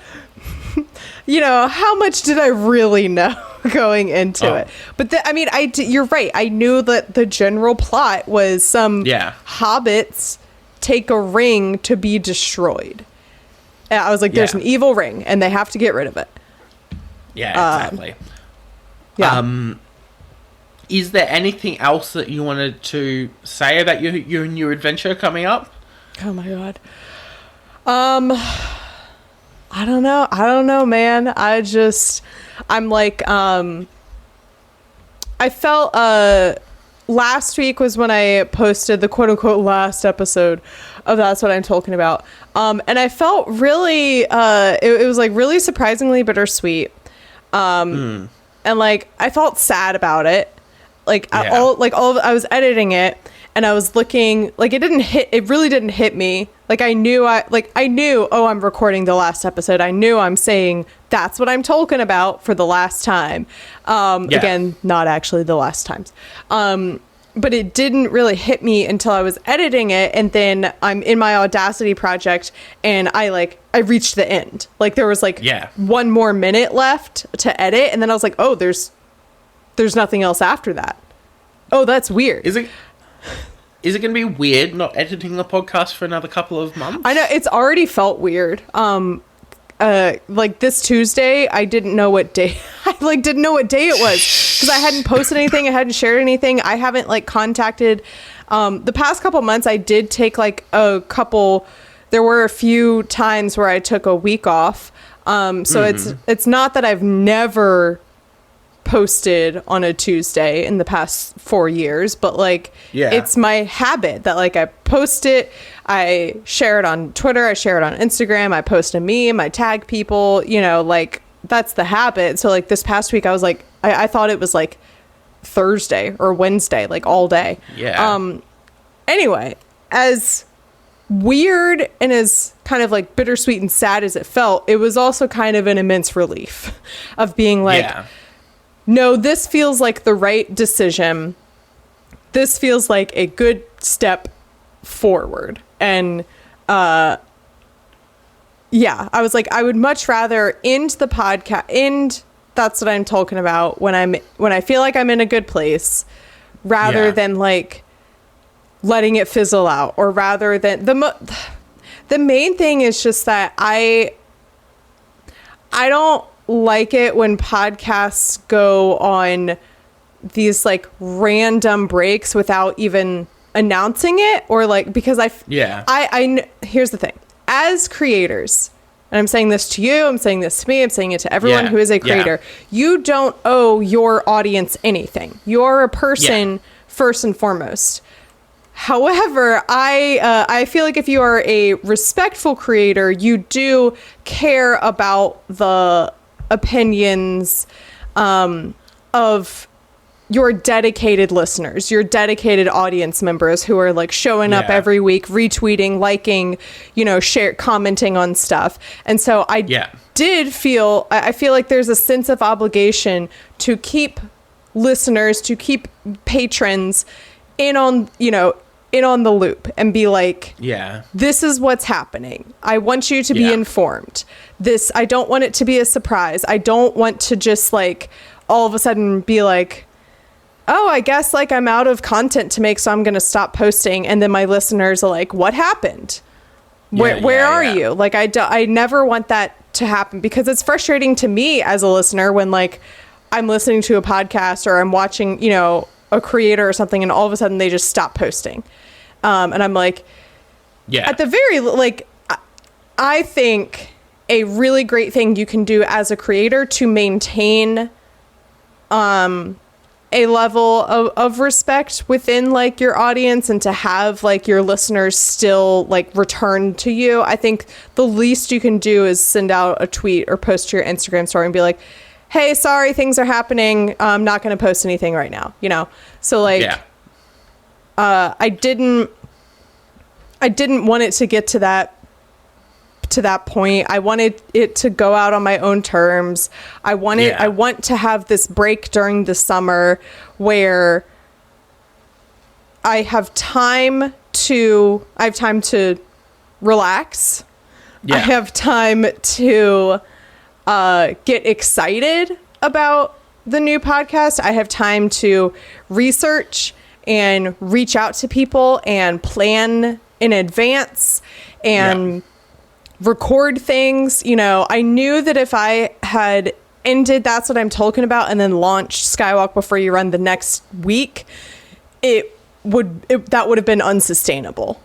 how much did I really know going into it? But I mean, you're right. I knew that the general plot was some hobbits take a ring to be destroyed. And I was like, there's an evil ring, and they have to get rid of it. Yeah, exactly. Is there anything else that you wanted to say about your new adventure coming up? Oh my god. I don't know, man. I'm like, I felt, last week was when I posted the quote unquote last episode of That's What I'm Talking About. And I felt really, it was like really surprisingly bittersweet. And like, I felt sad about it. Like I was editing it and I was looking, like it really didn't hit me. Like I knew, oh, I'm recording the last episode. I knew I'm saying That's What I'm Talking About for the last time. Again, not actually the last times. But it didn't really hit me until I was editing it. And then I'm in my Audacity project and I reached the end. Like there was like one more minute left to edit. And then I was like, oh, there's nothing else after that. Oh, that's weird. Is it going to be weird not editing the podcast for another couple of months? I know, it's already felt weird. Like this Tuesday, I didn't know what day. I didn't know what day it was because I hadn't posted anything. I hadn't shared anything. I haven't contacted. The past couple months, I did take a couple. There were a few times where I took a week off. So it's not that I've never posted on a Tuesday in the past 4 years, but it's my habit that I post it, I share it on Twitter, I share it on Instagram, I post a meme, I tag people, that's the habit. So this past week I was I thought it was Thursday or Wednesday, all day. Anyway, as weird and as kind of bittersweet and sad as it felt, it was also kind of an immense relief of being no, this feels like the right decision. This feels like a good step forward. And I was I would much rather end the podcast, That's What I'm Talking About when I feel like I'm in a good place, rather than letting it fizzle out, or rather than the main thing is just that I don't like it when podcasts go on these random breaks without even announcing it, or because I here's the thing, as creators, and I'm saying this to you, I'm saying this to me, I'm saying it to everyone who is a creator, you don't owe your audience anything. You're a person first and foremost. However, I feel like if you are a respectful creator, you do care about the opinions of your dedicated listeners, your dedicated audience members who are showing up every week, retweeting, liking, commenting on stuff. And so I feel like there's a sense of obligation to keep listeners, to keep patrons in on, in on the loop and be like, Yeah. this is what's happening. I want you to be Yeah. informed. I don't want it to be a surprise. I don't want to just like all of a sudden be like, oh, I guess like I'm out of content to make, so I'm going to stop posting. And then my listeners are like, what happened? Where are you? Like, I never want that to happen, because it's frustrating to me as a listener when like I'm listening to a podcast or I'm watching, a creator or something, and all of a sudden they just stop posting. And I'm like, at the very, like, I think a really great thing you can do as a creator to maintain a level of respect within like your audience and to have like your listeners still like return to you. I think the least you can do is send out a tweet or post to your Instagram story and be like, hey, sorry, things are happening. I'm not going to post anything right now, So like, I didn't want it to get to that point. I wanted it to go out on my own terms. I want to have this break during the summer where I have time to relax. I have time to get excited about the new podcast. I have time to research and reach out to people and plan in advance and record things. I knew that if I had ended That's What I'm Talking About and then launched Skywalk Before You Run the next week, that would have been unsustainable.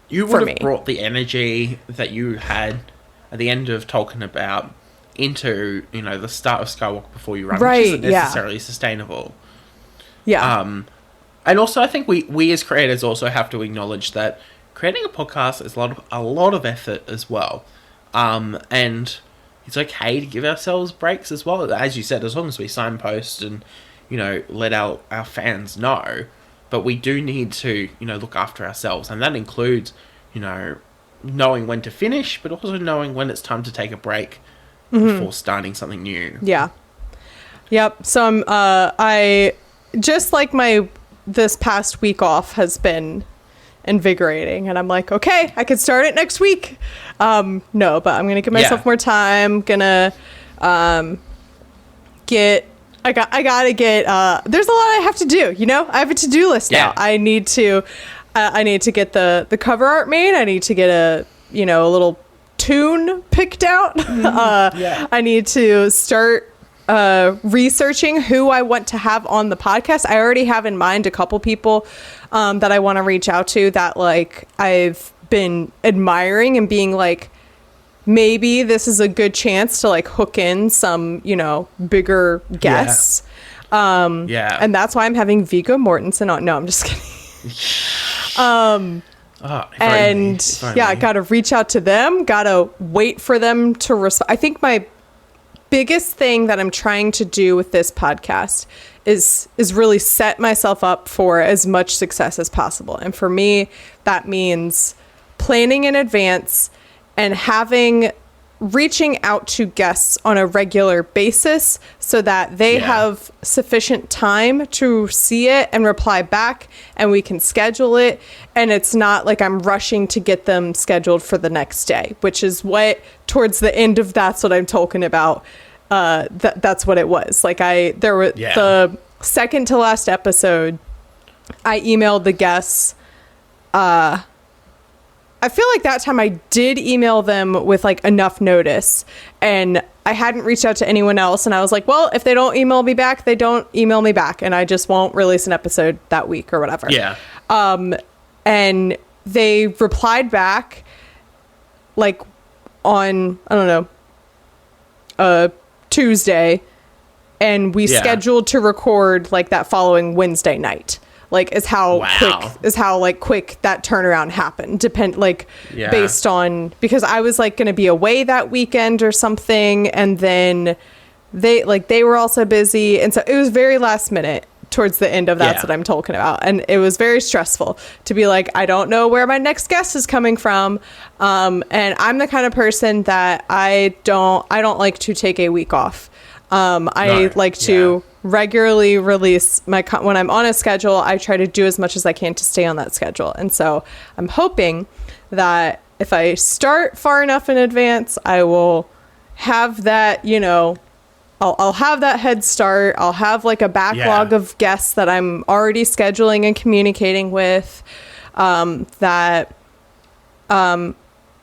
You would have brought the energy that you had at the end of Talking About into, the start of Skywalk Before You Run, which isn't necessarily sustainable. Yeah. And also I think we as creators also have to acknowledge that creating a podcast is a lot of effort as well. And it's okay to give ourselves breaks as well. As you said, as long as we signpost and, let our fans know. But we do need to, look after ourselves. And that includes, knowing when to finish, but also knowing when it's time to take a break before starting something new. Yeah. Yep. So I just like this past week off has been invigorating, and I'm like, okay, I could start it next week. No, but I'm gonna give myself more time. Gonna I gotta get there's a lot I have to do. I have a to-do list now. I need to get the cover art made. I need to get a little tune picked out. I need to start researching who I want to have on the podcast. I already have in mind a couple people that I want to reach out to that like I've been admiring and being like, maybe this is a good chance to like hook in some, bigger guests. And that's why I'm having Viggo Mortensen on. No, I'm just kidding. I gotta reach out to them, gotta wait for them to respond. I think my biggest thing that I'm trying to do with this podcast is really set myself up for as much success as possible. And for me, that means planning in advance and reaching out to guests on a regular basis so that they have sufficient time to see it and reply back, and we can schedule it. And it's not like I'm rushing to get them scheduled for the next day, which is what towards the end of That's What I'm Talking About. That's what it was. Like the second to last episode, I emailed the guests. I feel like that time I did email them with like enough notice, and I hadn't reached out to anyone else. And I was like, well, if they don't email me back, they don't email me back, and I just won't release an episode that week or whatever. Yeah. And they replied back like on, I don't know, Tuesday, and we scheduled to record like that following Wednesday night. Like is how quick that turnaround happened. Based on, because I was like going to be away that weekend or something, and then they were also busy, and so it was very last minute towards the end of That's What I'm Talking About, and it was very stressful to be like, I don't know where my next guest is coming from, and I'm the kind of person that I don't like to take a week off. I like to regularly release when I'm on a schedule. I try to do as much as I can to stay on that schedule. And so I'm hoping that if I start far enough in advance, I will have that, I'll have that head start. I'll have like a backlog of guests that I'm already scheduling and communicating with. And the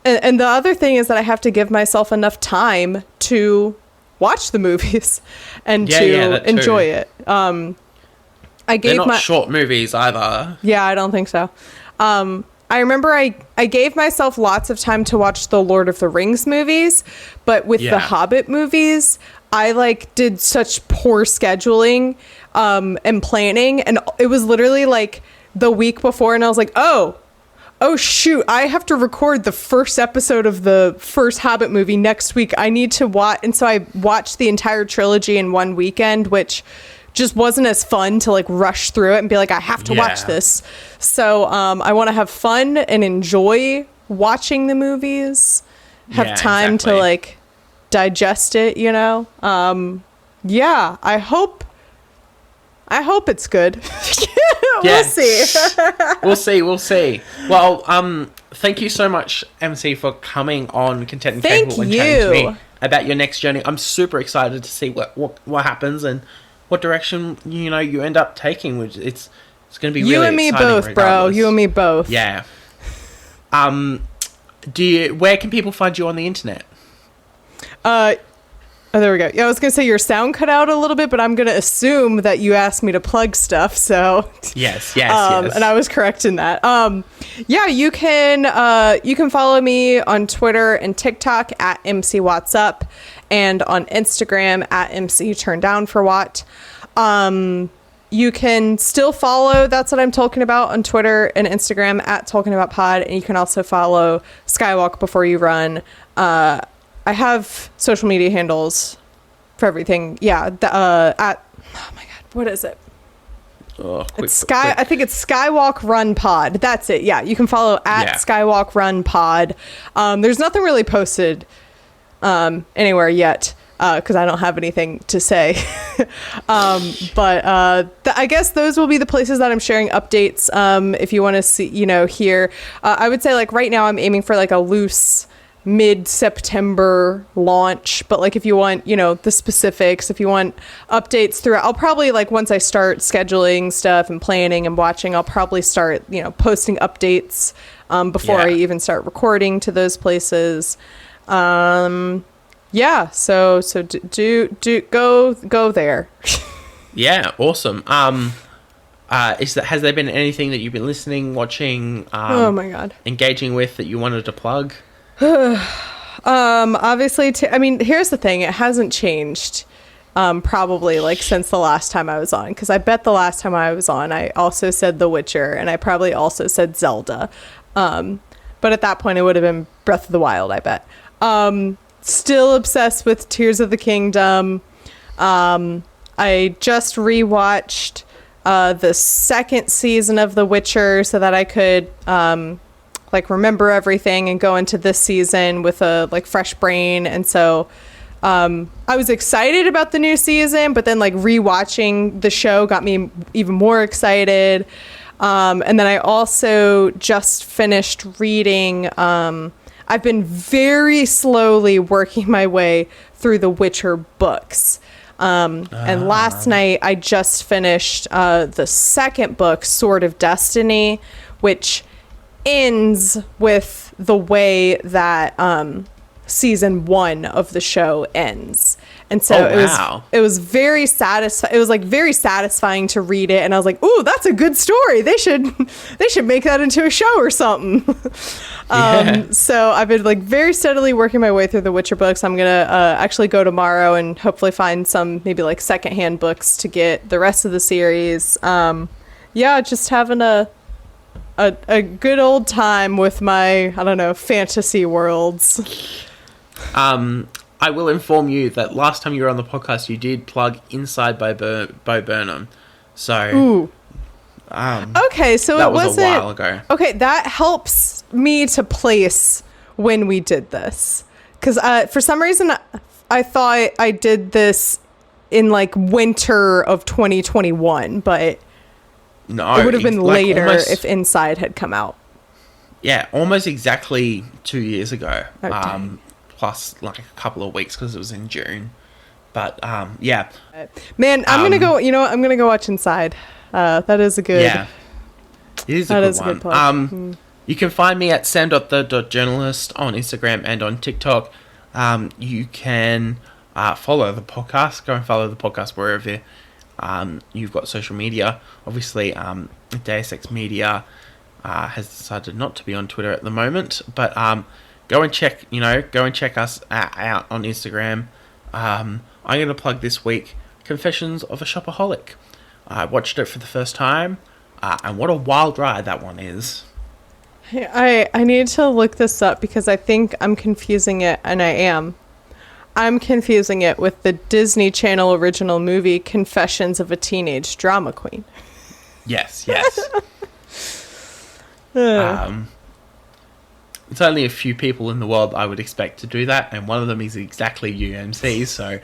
other thing is that I have to give myself enough time to watch the movies and to enjoy it. They're not short movies either. Yeah, I don't think so. I remember I gave myself lots of time to watch the Lord of the Rings movies, but with the Hobbit movies, I did such poor scheduling and planning, and it was literally like the week before, and I was like, oh shoot, I have to record the first episode of the first Hobbit movie next week. I need to watch, and so I watched the entire trilogy in one weekend, which just wasn't as fun to rush through it and be like, I have to watch this. So I want to have fun and enjoy watching the movies, have time to digest it, I hope it's good. We'll see. We'll see. Well, thank you so much, MC, for coming on Content and Capable and chatting to me about your next journey. I'm super excited to see what happens and what direction you end up taking. Which it's going to be really exciting. You and me both, regardless. Bro. You and me both. Yeah. Where can people find you on the internet? Oh, there we go. Yeah, I was going to say your sound cut out a little bit, but I'm going to assume that you asked me to plug stuff. So yes. And I was correct in that. You can follow me on Twitter and TikTok at MC Watts Up, and on Instagram at MC Turn Down for Watt. You can still follow That's What I'm Talking About on Twitter and Instagram at Talking About Pod, and you can also follow Skywalk Before You Run. I have social media handles for everything. Yeah. Oh my God, what is it? I think it's Skywalk Run Pod. That's it. Yeah. You can follow at Skywalk Run Pod. There's nothing really posted anywhere yet because I don't have anything to say. But I guess those will be the places that I'm sharing updates. If you want to see, hear, I would say right now I'm aiming for a loose mid-September launch, but if you want the specifics, if you want updates throughout, I'll probably once I start scheduling stuff and planning and watching, I'll probably start posting updates before I even start recording to those places. So go there. Yeah, awesome. Has there been anything that you've been listening, watching, oh my God, engaging with that you wanted to plug? Obviously, here's the thing. It hasn't changed, probably since the last time I was on, because I bet the last time I was on, I also said The Witcher, and I probably also said Zelda. But at that point, it would have been Breath of the Wild, I bet. Still obsessed with Tears of the Kingdom. I just rewatched, the second season of The Witcher so that I could, remember everything and go into this season with a fresh brain. And so I was excited about the new season, but then rewatching the show got me even more excited. And then I also just finished reading, I've been very slowly working my way through the Witcher books. And last night I just finished the second book, Sword of Destiny, which ends with the way that season 1 of the show ends. And so it was very satisfying. It was very satisfying to read it, and I was like, "Ooh, that's a good story. They should make that into a show or something." So I've been very steadily working my way through the Witcher books. I'm gonna actually go tomorrow and hopefully find some maybe secondhand books to get the rest of the series. Just having a good old time with my, fantasy worlds. I will inform you that last time you were on the podcast, you did plug Inside by Bo Burnham. So, okay, so that it was wasn't a while ago. Okay, that helps me to place when we did this, because for some reason I thought I did this in like winter of 2021, but No, it would have been like later almost- if Inside had come out. Yeah, almost exactly 2 years ago. Oh, dang. Plus like a couple of weeks because it was in June. But yeah, Man, I'm gonna go. You know what? I'm gonna go watch Inside. That is a good. yeah, it is a That good is a one. good plug. You can find me at sam.the.journalist on Instagram and on TikTok. You can follow the podcast. Go and follow the podcast wherever you've got social media. Obviously, Deus Ex Media has decided not to be on Twitter at the moment, but go and check us out on Instagram. I'm going to plug this week Confessions of a Shopaholic. I watched it for the first time, and what a wild ride that one is. I need to look this up because I think I'm confusing it, and I am. I'm confusing it with the Disney Channel original movie Confessions of a Teenage Drama Queen. Yes. It's only a few people in the world I would expect to do that, and one of them is exactly UMC, so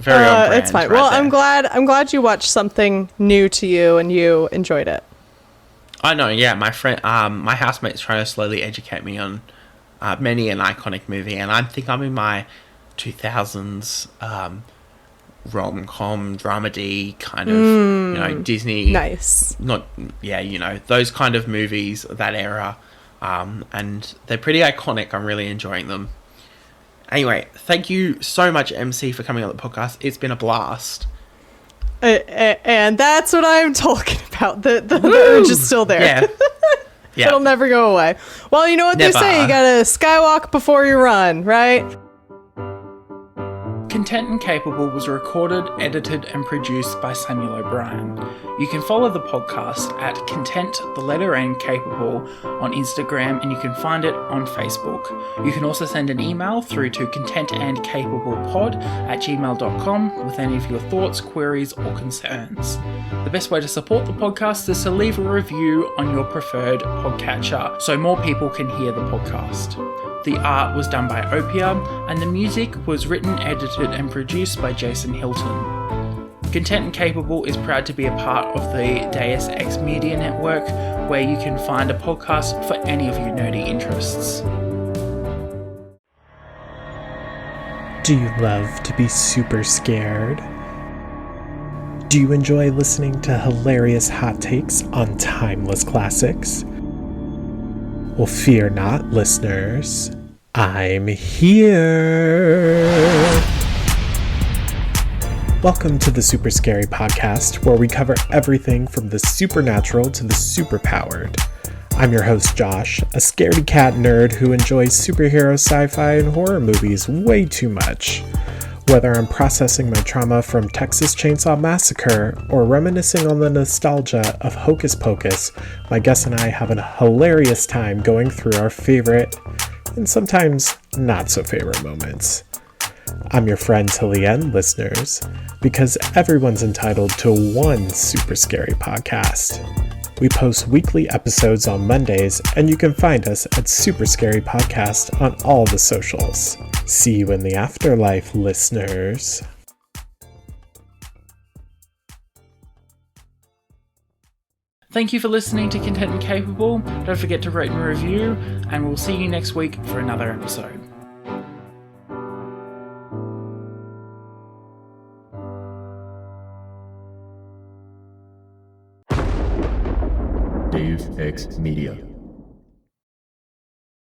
very on brand. It's fine. Right Well, there. I'm glad you watched something new to you and you enjoyed it. I know, yeah. My friend, my housemate's trying to slowly educate me on many an iconic movie, and I think I'm in my 2000s rom-com, dramedy kind of, Disney. Nice. Those kind of movies, that era. And they're pretty iconic. I'm really enjoying them. Anyway, thank you so much, MC, for coming on the podcast. It's been a blast. And that's what I'm talking about. The urge is still there. Yeah. Yeah. It'll never go away. Well, you know what they say. You gotta skywalk before you run, right? Content and Capable was recorded, edited, and produced by Samuel O'Brien. You can follow the podcast at Content, the letter N, Capable on Instagram, and you can find it on Facebook. You can also send an email through to contentandcapablepod@gmail.com with any of your thoughts, queries, or concerns. The best way to support the podcast is to leave a review on your preferred podcatcher so more people can hear the podcast. The art was done by Opia, and the music was written, edited, and produced by Jason Hilton. Content and Capable is proud to be a part of the Deus Ex Media Network, where you can find a podcast for any of your nerdy interests. Do you love to be super scared? Do you enjoy listening to hilarious hot takes on timeless classics? Well, fear not, listeners. I'm here. Welcome to the Super Scary Podcast, where we cover everything from the supernatural to the superpowered. I'm your host, Josh, a scaredy cat nerd who enjoys superhero, sci-fi, and horror movies way too much. Whether I'm processing my trauma from Texas Chainsaw Massacre or reminiscing on the nostalgia of Hocus Pocus, my guests and I have a hilarious time going through our favorite and sometimes not so favorite moments. I'm your friend till the end, listeners, because everyone's entitled to one super scary podcast. We post weekly episodes on Mondays, and you can find us at Super Scary Podcast on all the socials. See you in the afterlife, listeners. Thank you for listening to Content and Capable. Don't forget to rate and review, and we'll see you next week for another episode. Deus Ex Media.